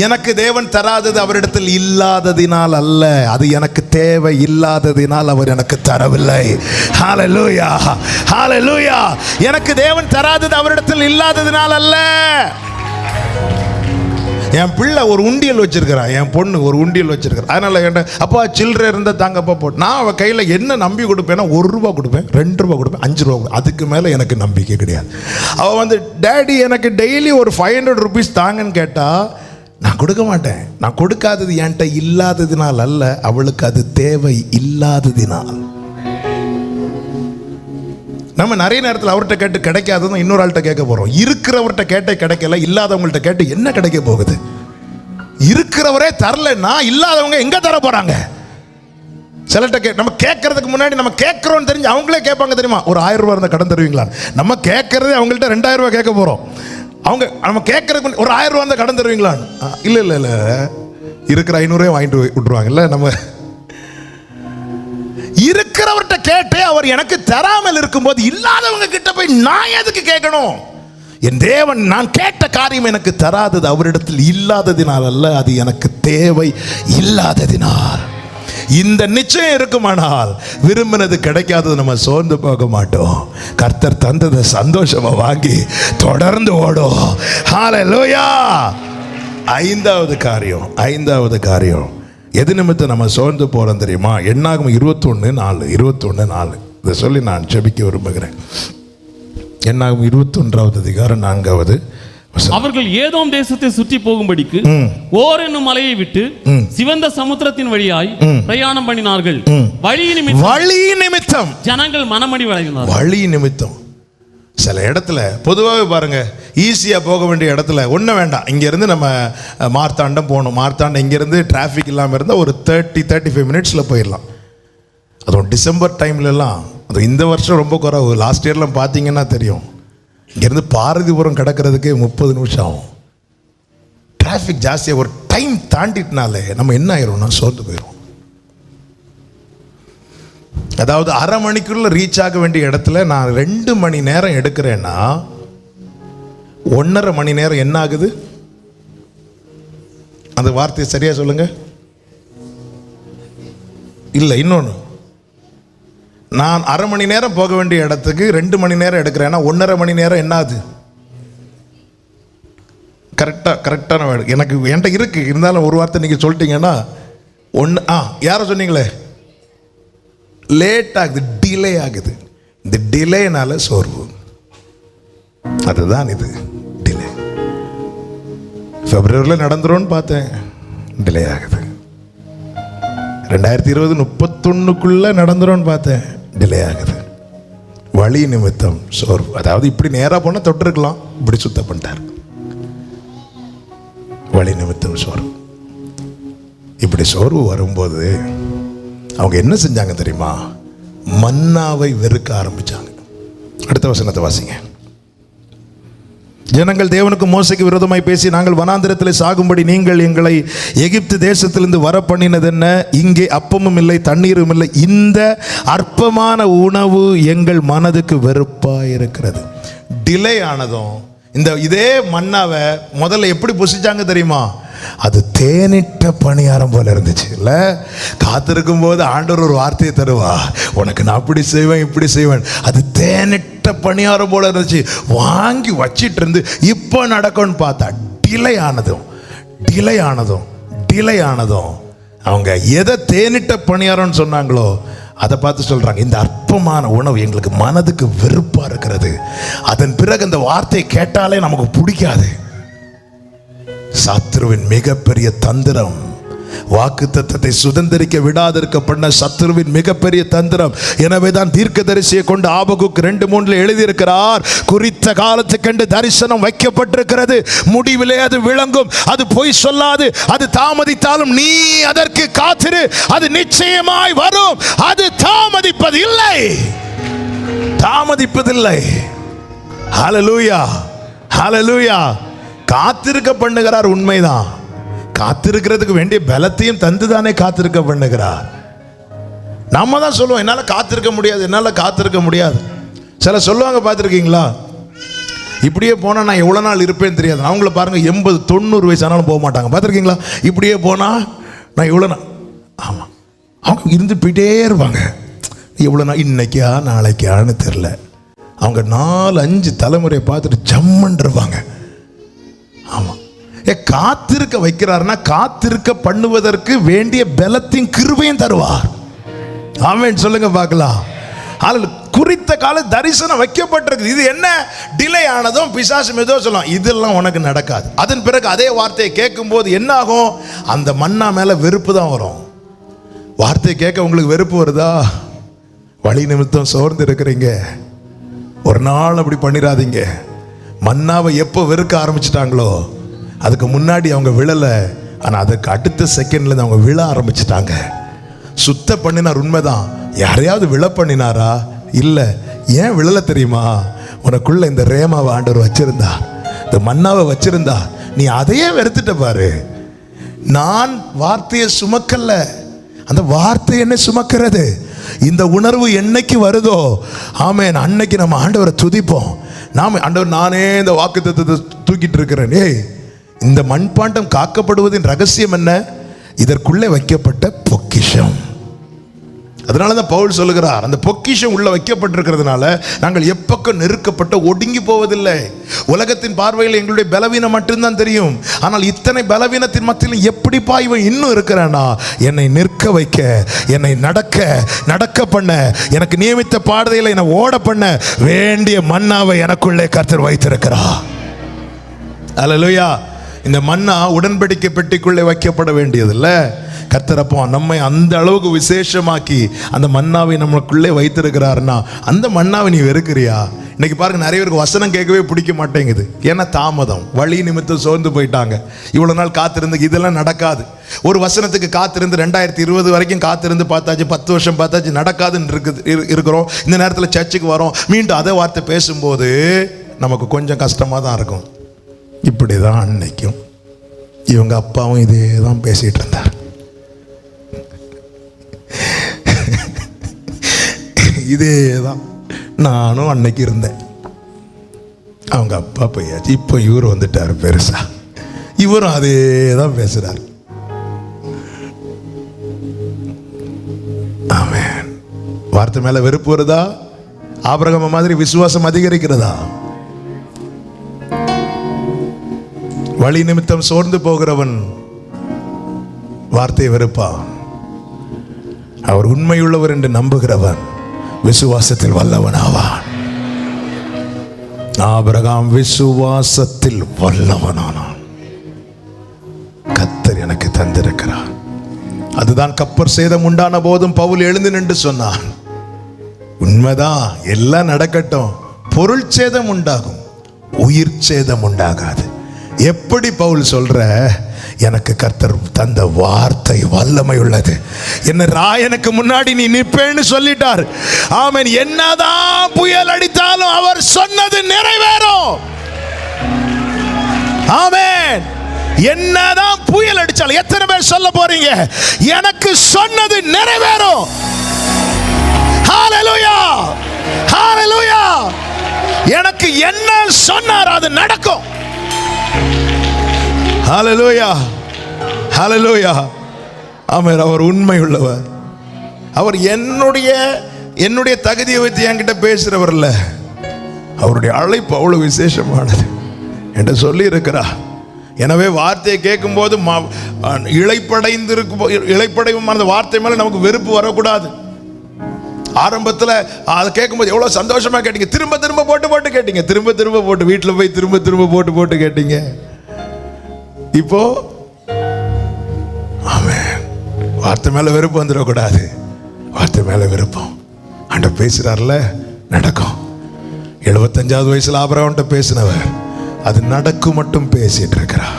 எனக்கு தேவன் தராதது அவரிடத்தில் இல்லாததினால் அல்ல, அது எனக்கு தேவை இல்லாததினால் அவர் எனக்கு தரவில்லை. ஹல்லேலூயா ஹல்லேலூயா. எனக்கு தேவன் தராதது அவரிடத்தில் இல்லாததினால் அல்ல. என் பிள்ளை ஒரு உண்டியல் வச்சிருக்கிறான், என் பொண்ணு ஒரு உண்டியல் வச்சிருக்கிறா. அதனால என்கிட்ட அப்பா சில்லறை இருந்தால் தாங்கப்பா போட்டு, நான் அவள் கையில் என்ன நம்பி கொடுப்பேன்னா 1 ரூபா கொடுப்பேன், 2 ரூபா கொடுப்பேன், 5 ரூபா கொடுப்பேன். அதுக்கு மேலே எனக்கு நம்பிக்கை கிடையாது. அவள் வந்து டேடி எனக்கு டெய்லி ஒரு 500 ருபீஸ் தாங்கன்னு கேட்டால் நான் கொடுக்க மாட்டேன். நான் கொடுக்காதது என்கிட்ட இல்லாததினால் அல்ல, அவளுக்கு அது தேவை இல்லாததினால். நம்ம நிறைய நேரத்தில் அவர்கிட்ட கேட்டு கிடைக்காததும் இன்னொரு ஆள்கிட்ட கேட்க போகிறோம். இருக்கிறவர்கிட்ட கேட்டே கிடைக்கல, இல்லாதவங்கள்ட்ட கேட்டு என்ன கிடைக்க போகுது? இருக்கிறவரே தரலன்னா இல்லாதவங்க எங்கே தர போகிறாங்க? சிலர்கிட்ட நம்ம கேட்கறதுக்கு முன்னாடி நம்ம கேட்குறோன்னு தெரிஞ்சு அவங்களே கேட்பாங்க தெரியுமா, ஒரு 1000 ரூபா இருந்தால் கடன் தருவீங்களா? நம்ம கேட்கறதே அவங்கள்ட்ட 2000 ரூபா கேட்க போகிறோம். அவங்க நம்ம கேட்கறதுக்கு ஒரு 1000 ரூபா இருந்தால் கடன் தருவீங்களான்னு, இல்லை இல்லை இல்லை, இருக்கிற 500 வாங்கிட்டு விட்டுருவாங்க. இல்லை, நம்ம இருக்கிறவர்கிட்ட கேட்டே அவர் எனக்கு தராமல் இருக்கும்போது இல்லாதவங்க கிட்ட போய் நான் எதுக்கு கேட்கணும்? என் தேவன் நான் கேட்ட காரியம் எனக்கு தராதது அவரிடத்தில் இல்லாததினால் அல்ல, அது எனக்கு தேவை இல்லாததினால். இந்த நிச்சயம் இருக்குமானால் விரும்பினது கிடைக்காதது நம்ம சோர்ந்து போக மாட்டோம். கர்த்தர் தந்ததை சந்தோஷமா வாங்கி தொடர்ந்து ஓடும். ஹல்லேலூயா. 5வது காரியம் எது நிமித்தம் நம்ம சோர்ந்து போறோம் தெரியுமா? என்னாகும் 21:4 இதை சொல்லி நான் ஜெபிக்க விரும்புகிறேன். என்னாகும் 21வது அதிகாரம் 4வது வசனம். அவர்கள் ஏதோம் தேசத்தை சுற்றி போகும்படிக்கு ஓர் என்னும் மலையை விட்டு சிவந்த சமுத்திரத்தின் வழியாய் பிரயாணம் பண்ணினார்கள். வழி நிமித்தம் ஜனங்கள் மனமடி வளைந்தார்கள். வழி நிமித்தம் சில இடத்துல பொதுவாகவே பாருங்க, ஈஸியாக போக வேண்டிய இடத்துல ஒன்றும் வேண்டாம், இங்கேருந்து நம்ம மார்த்தாண்டம் போகணும், மார்த்தாண்டம் இங்கேருந்து டிராஃபிக் இல்லாமல் இருந்தால் ஒரு 30-35 மினிட்ஸில் போயிடலாம். அதுவும் டிசம்பர் டைம்லலாம், அது இந்த வருஷம் ரொம்ப குறைவு. லாஸ்ட் இயர்லாம் பார்த்தீங்கன்னா தெரியும், இங்கேருந்து பாரதிபுரம் கிடக்கிறதுக்கே 30 நிமிஷம் ஆகும். டிராஃபிக் ஜாஸ்தியாக ஒரு டைம் தாண்டிட்டுனாலே நம்ம என்ன ஆயிடும்னா சோர்ந்து போயிடும். அதாவது 1/2 மணிக்குள்ள ரீச் ஆக வேண்டிய இடத்துல நான் 2 மணி நேரம் எடுக்கிறேன்னா 1.5 மணி நேரம் என்ன ஆகுது? அந்த வார்த்தையை சரியா சொல்லுங்க. இல்லை, இன்னொன்று, நான் 1/2 மணி நேரம் போக வேண்டிய இடத்துக்கு 2 மணி நேரம் எடுக்கிறேன்னா 1.5 மணி நேரம் என்ன ஆகுது? கரெக்டான வேர்டு எனக்கு என்கிட்ட இருக்கு, இருந்தாலும் ஒரு வார்த்தை நீங்கள் சொல்லிட்டீங்கன்னா யாரை சொன்னீங்களே, லேட் ஆகுது, டிலே ஆகுது. இந்த டிலேனால சோர்வு, அதுதான் இது டிலே. பிப்ரவரியில் நடந்துரும்னு பார்த்தேன், டிலே ஆகுது. 2020 31க்குள்ள நடந்துரும்னு பார்த்தேன், டிலே ஆகுது. வழி நிமித்தம் சோர்வு. அதாவது இப்படி நேராக போனால் தொட்டிருக்கலாம், இப்படி சுத்தம் பண்ணிட்டார். வழி நிமித்தம் சோர்வு. இப்படி சோர்வு வரும்போது அவங்க என்ன செஞ்சாங்க தெரியுமா? மன்னாவை வெறுக்க ஆரம்பிச்சாங்க. அடுத்த வசனத்தை வாசிங்க. ஜனங்கள் தேவனுக்கு மோசைக்கு விரோதமாய் பேசி, நாங்கள் வனாந்திரத்தில் சாகும்படி நீங்கள் எங்களை எகிப்து தேசத்திலிருந்து வர பண்ணினது என்ன? இங்கே அப்பமும் இல்லை தண்ணீரும் இல்லை, இந்த அற்பமான உணவு எங்கள் மனதுக்கு வெறுப்பாக இருக்கிறது. டிலே ஆனதும் இதே மன்னாவை முதல்ல எப்படி புசிச்சாங்க தெரியுமா? அது தேனிட்ட பணியாரம் போல இருந்துச்சு இல்லை? காத்திருக்கும் போது ஆண்டவர் ஒரு வார்த்தையை தருவா, உனக்கு நான் அப்படி செய்வேன் இப்படி செய்வேன். அது தேனிட்ட பணியாரம் போல இருந்துச்சு. வாங்கி வச்சிட்டு இருந்து இப்போ நடக்கும்னு பார்த்தா டிலே ஆனதும் அவங்க எதை தேனிட்ட பணியாரம்னு சொன்னாங்களோ அதை பார்த்து சொல்றாங்க, இந்த அற்பமான உணவு எங்களுக்கு மனதுக்கு வெறுப்பா இருக்கிறது. அதன் பிறகு அந்த வார்த்தையை கேட்டாலே நமக்கு பிடிக்காது. சத்துருவின் மிகப்பெரிய தந்திரம், வாக்குத்தத்தத்தை சுதந்திரிக்க விடாதிருக்க பண்ண சத்துருவின் மிகப்பெரிய தந்திரம். எனவேதான் தீர்க்கதரிசியை கொண்டு ஆபகுக்கு 2:3 எழுதியிருக்கிறார், குறித்த காலத்துக்கென்று தரிசனம் வைக்கப்பட்டிருக்கிறது, முடிவிலே அது விளங்கும், அது பொய் சொல்லாது, அது தாமதித்தாலும் நீ அதற்கு காத்திரு, அது நிச்சயமாய் வரும், அது தாமதிப்பதில்லை. ஹல்லேலூயா, ஹல்லேலூயா. காத்திருக்க பண்ணுகிறார், உண்மைதான். காத்திருக்கிறதுக்கு வேண்டிய பலத்தையும் தந்துதானே காத்திருக்க பண்ணுகிறார். நம்ம தான் சொல்லுவோம், என்னால் காத்திருக்க முடியாது. சில சொல்லுவாங்க, பார்த்துருக்கீங்களா? இப்படியே போனால் நான் எவ்வளோ நாள் இருப்பேன்னு தெரியாது. அவங்கள பாருங்கள், 80-90 வயசு ஆனாலும் போக மாட்டாங்க, பார்த்துருக்கீங்களா? இப்படியே போனால் நான் எவ்வளோ நாள், ஆமாம், அவங்க இருந்து போயிட்டே இருப்பாங்க. எவ்வளோ நாள், இன்னைக்கா நாளைக்கான்னு தெரில. அவங்க 4-5 தலைமுறையை பார்த்துட்டு ஜம்மன் இருப்பாங்க. ஆமாம், காத்திருக்க வைக்கிறார்னா காத்திருக்க பண்ணுவதற்கு வேண்டிய பலத்தையும் கிருபையும் தருவார். ஆமென் சொல்லுங்க பார்க்கலாம். குறித்த கால தரிசனம் வைக்கப்பட்டிருக்கு. இது என்ன டிலே ஆனதும் பிசாசு மெதுவா சொல்லலாம், இதெல்லாம் உனக்கு நடக்காது. அதன் பிறகு அதே வார்த்தையை கேட்கும் போது என்ன ஆகும்? அந்த மன்னா மேல வெறுப்பு தான் வரும். வார்த்தையை கேட்க உங்களுக்கு வெறுப்பு வருதா? வழி நிமித்தம் சோர்ந்து இருக்கிறீங்க, ஒரு நாள் அப்படி பண்ணிடாதீங்க. மன்னாவை எப்போ வெறுக்க ஆரம்பிச்சிட்டாங்களோ அதுக்கு முன்னாடி அவங்க விழலை, ஆனால் அதுக்கு அடுத்த செகண்ட்ல அவங்க விழ ஆரம்பிச்சிட்டாங்க. சுத்த பண்ணினார், உண்மைதான். யாரையாவது விழ பண்ணினாரா? இல்லை. ஏன் விழலை தெரியுமா? உனக்குள்ள இந்த ரேமாவை ஆண்டவர் வச்சிருந்தா, இந்த மன்னாவை வச்சிருந்தா, நீ அதையே வெறுத்துட்ட பாரு. நான் வார்த்தையை சுமக்கல்ல, அந்த வார்த்தை என்ன சுமக்கிறது. இந்த உணர்வு என்னைக்கு வருதோ, ஆமென், அன்னைக்கு நம்ம ஆண்டவரை துதிப்போம். ஆண்டவர், நானே இந்த வாக்குத்தத்தத்தை தூக்கிட்டு இருக்கிறேன். இந்த மண்பாண்டம் காக்கப்படுவதின் ரகசியம் என்ன? இதற்குள்ளே வைக்கப்பட்ட பொக்கிஷம். அதனாலதான் பவுல் சொல்லுகிறார், அந்த பொக்கிஷம் உள்ள வைக்கப்பட்டிருக்கிறதுனால நாங்கள் எப்பக்கம் நெருக்கப்பட்ட ஒடுங்கி போவதில்லை. உலகத்தின் பார்வையில் எங்களுடைய பலவீனம் மட்டும்தான் தெரியும். ஆனால் இத்தனை பலவீனத்தின் மத்தியில் எப்படிப்பா இவன் இன்னும் இருக்கிறானா? என்னை நிற்க வைக்க, என்னை நடக்க பண்ண, எனக்கு நியமித்த பாதையில் என்னை ஓட பண்ண வேண்டிய மன்னாவை எனக்குள்ளே கர்த்தர் வைத்திருக்கிறார். அல்லேலூயா. இந்த மன்னா உடன்படிக்கை பெட்டிக்குள்ளே வைக்கப்பட வேண்டியதில்லை. கர்த்தர் அப்போ நம்மை அந்த அளவுக்கு விசேஷமாக்கி அந்த மன்னாவை நமக்குள்ளே வைத்திருக்கிறாருன்னா அந்த மன்னாவை நீ வெறுக்கிறியா? இன்னைக்கு பாருங்க, நிறைய பேருக்கு வசனம் கேட்கவே பிடிக்க மாட்டேங்குது. ஏன்னா தாமதம், வழி நிமித்தம் சோர்ந்து போயிட்டாங்க. இவ்வளோ நாள் காத்திருந்து இதெல்லாம் நடக்காது. ஒரு வசனத்துக்கு காத்திருந்து 2020 வரைக்கும் காத்திருந்து பார்த்தாச்சு, 10 வருஷம் பார்த்தாச்சு, நடக்காதுன்னு இருக்கிறோம். இந்த நேரத்தில் சர்ச்சுக்கு வரோம், மீண்டும் அதே வார்த்தை பேசும்போது நமக்கு கொஞ்சம் கஷ்டமாக தான் இருக்கும். இப்படி தான் அன்னைக்கும் இவங்க அப்பாவும் இதே தான் பேசிகிட்டு இருந்தார். இதே தான் நானும் அன்னைக்கு இருந்தேன். அவங்க அப்பா போயாச்சு, இப்போ இவர் வந்துட்டார் பெருசா, இவரும் அதே தான் பேசுறார். ஆமென். வார்த்தை மேல வெறுப்பு வருதா? ஆபிரகாம் மாதிரி விசுவாசம் அதிகரிக்கிறதா? வழி நிமித்தம் சோர்ந்து போகிறவன் வார்த்தை வெறுப்பா? அவர் உண்மையுள்ளவர் என்று நம்புகிறவன் விசுவாசத்தில் வல்லவனாவான். ஆபிரகாம் விசுவாசத்தில் வல்லவனானான். கர்த்தர் எனக்கு தந்திருக்கிறார். அதுதான் கப்பர் சேதம் உண்டான போதும் பவுல் எழுந்து நின்று சொன்னான், உண்மைதான், எல்லாம் நடக்கட்டும், பொருள் சேதம் உண்டாகும், உயிர் சேதம் உண்டாகாது. எப்படி பவுல் சொல்ற? எனக்கு கர்த்தர் தந்த வார்த்தை வல்லமை உள்ளது. என்ன ராயனுக்கு முன்னாடி நீ நிற்பேன்னு சொல்லிட்டார். ஆமென். என்னதான் புயல் அடித்தாலும் அவர் சொன்னது நிறைவேறும். ஆமென். என்னதான் புயல் அடிச்சாலும் எத்தனை பேர் சொல்ல போறீங்க, எனக்கு சொன்னது நிறைவேறும்? ஹalleluya, ஹalleluya. எனக்கு என்ன சொன்னார் அது நடக்கும். ஹalleluya, ஹalleluya. ஆமென். அவர் உண்மை உள்ளவர். அவர் என்னுடைய தகுதியை வச்சு என்கிட்ட பேசுறவர் இல்ல. அவருடைய அழைப்பு அவ்வளவு விசேஷமானது என்று சொல்லி இருக்கிறார். எனவே வார்த்தையை கேட்கும் போது இளைப்படையும் அந்த வார்த்தை மேல நமக்கு வெறுப்பு வரக்கூடாது. ஆரம்பத்தில் அதை கேட்கும்போது எவ்வளோ சந்தோஷமா கேட்டீங்க, திரும்ப திரும்ப போட்டு கேட்டீங்க, திரும்ப திரும்ப போட்டு வீட்டில் போய் திரும்ப திரும்ப போட்டு கேட்டீங்க. இப்போ ஆமென். வார்த்தை மேல வெறுப்பு வந்துடக்கூடாது. வார்த்தை மேல விருப்பம். ஆண்டவர் பேசுறாருல, நடக்கும். 75வது வயசுல ஆபிரகாம்கிட்ட பேசினவர் அது நடக்கும் மட்டும் பேசிட்டு இருக்கிறார்.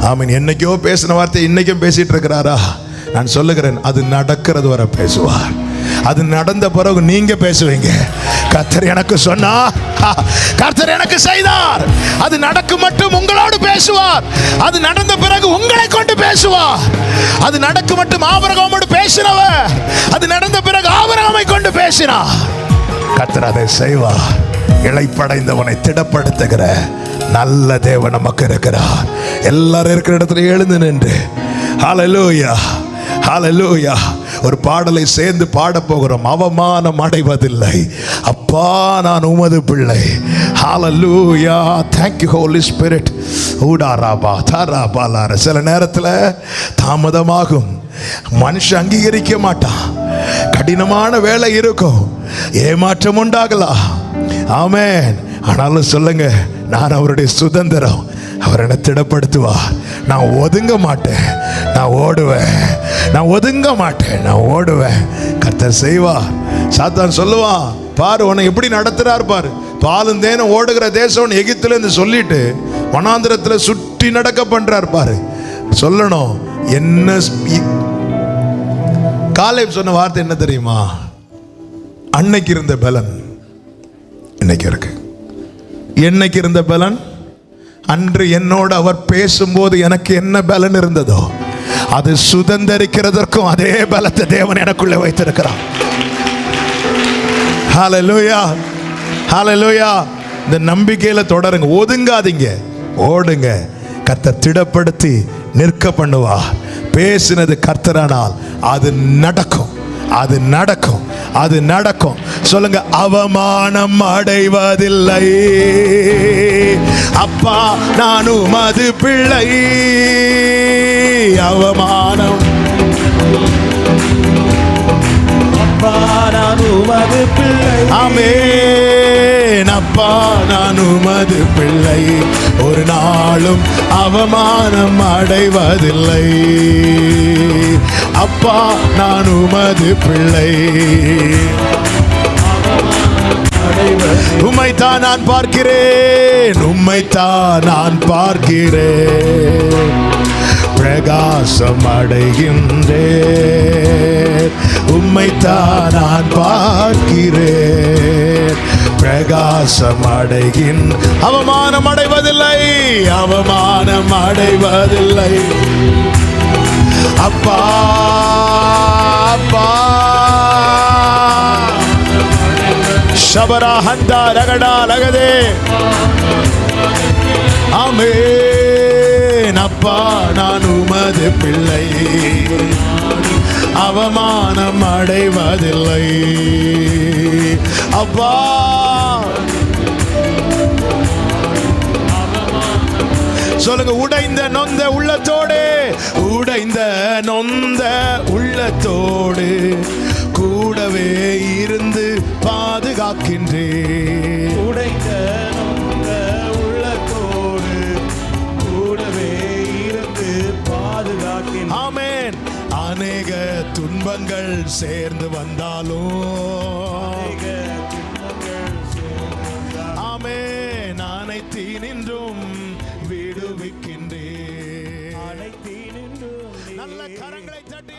ஆமென். என்னைக்கோ பேசின வார்த்தை இன்னைக்கும் பேசிட்டு இருக்கிறாரா? நான் சொல்லுகிறேன், அது நடக்கிறது வரை பேசுவார். அது நடந்த பிறகு நீங்க பேசுவீங்க, கர்த்தர் எனக்கு சொன்னார், கர்த்தர் எனக்கு செய்தார். அது நடக்கும் மட்டும் உங்களோடு பேசுவார். அது நடந்த பிறகு உங்களை கொண்டு பேசுவார். அது நடக்கும் மட்டும் ஆபிரகாமோடு பேசினவர் அது நடந்த பிறகு ஆபிரகாமை கொண்டு பேசினார். கர்த்தர் அதை செய்வார். இளைப்படைந்தவனை திடப்படுத்துகிற நல்ல தேவன் நமக்கு இருக்கிறார். எல்லாரும் இருக்கிற இடத்துல எழுந்து நின்று ஹalleluya, ஹalleluya ஒரு பாடலை சேர்ந்து பாட போகிறோம். அவமானம் அடைவதில்லை, அப்பா நான் உமது பிள்ளை. ஹalleluya. thank you holy spirit. ஊடாராபா தாராபாலார. சில நேரத்தில் தாமதமாகும், மனுஷன் அங்கீகரிக்க மாட்டான், கடினமான வேலை இருக்கும், ஏமாற்றம் உண்டாகலாம். ஆமென். ஆனாலும் சொல்லுங்க, நான் அவருடைய சுதந்திரம். அவர் என்னை திடப்படுத்துவார். நான் ஒதுங்க மாட்டேன், நான் ஓடுவேன். நான் ஒதுங்க மாட்டேன், நான் ஓடுவேன். கர்த்தர் செய்வார். சாத்தான் சொல்லுவான், பாரு உன்னை எப்படி நடத்துறார் பாரு, பாலும் தேனும் ஓடுகிற தேசம் எகிப்துல இருந்து சொல்லிட்டு வனாந்திரத்துல சுற்றி நடக்க பண்றார் பாரு. சொல்லணும் என்ன? காலேப் சொன்ன வார்த்தை என்ன தெரியுமா? அன்னைக்கு இருந்த பலன் இன்னைக்கு இருக்கு. என்னைக்கு இருந்த பலன்? அன்று என்னோடு அவர் பேசும்போது எனக்கு என்ன பலன் இருந்ததோ அது சுதந்தரிக்கிறதற்கும் அதே பலத்தை தேவன் எனக்குள்ளே வைத்திருக்கிறார். ஹalleluya, ஹalleluya. இந்த நம்பிக்கையில தொடருங்க, ஒதுங்காதீங்க, ஓடுங்க. கர்த்தர் திடப்படுத்தி நிற்க பண்ணுவார். பேசினது கர்த்தரானால் அது நடக்கும், அது நடக்கும், அது நடக்கும். சொல்லுங்க, அவமானம் அடைவதில்லை, அப்பா நான் உமது பிள்ளை. அவமானம், அப்பா நான் உமது பிள்ளை. ஆமென். அப்பா நான் உமது பிள்ளை, ஒரு நாளும் அவமானம் அடைவதில்லை. அப்பா நான் உமது பிள்ளை. உம்மைத்தான் நான் பார்க்கிறேன், உம்மைத்தான் நான் பார்க்கிறேன், பிரகாசம் அடைகின்றேன். உம்மைத்தான் நான் பார்க்கிறேன், பிரகாசம் அடைகின். அவமானம் அடைவதில்லை, அவமானம் அடைவதில்லை. அப்பா அப்பா ஷபரா ஹந்தா ரகடா லகதே. ஆமென். அப்பா நான் உமது பிள்ளை, அவமானம் அடைவதில்லை. அப்பா சொல்லுங்க, உடைந்த நொந்த உள்ளத்தோடு, உடைந்த நொந்த உள்ளத்தோடு கூடவே இருந்து பாதுகாக்கின்றேன். உடைந்த நொந்த உள்ளத்தோடு கூடவே இருந்து பாதுகாக்கின்றேன். ஆமென். அநேக துன்பங்கள் சேர்ந்து வந்தாலும், ஆமென், அனைத்தினின்றும் விடுவிக்கின்றேன். நல்ல கரங்களை தட்டி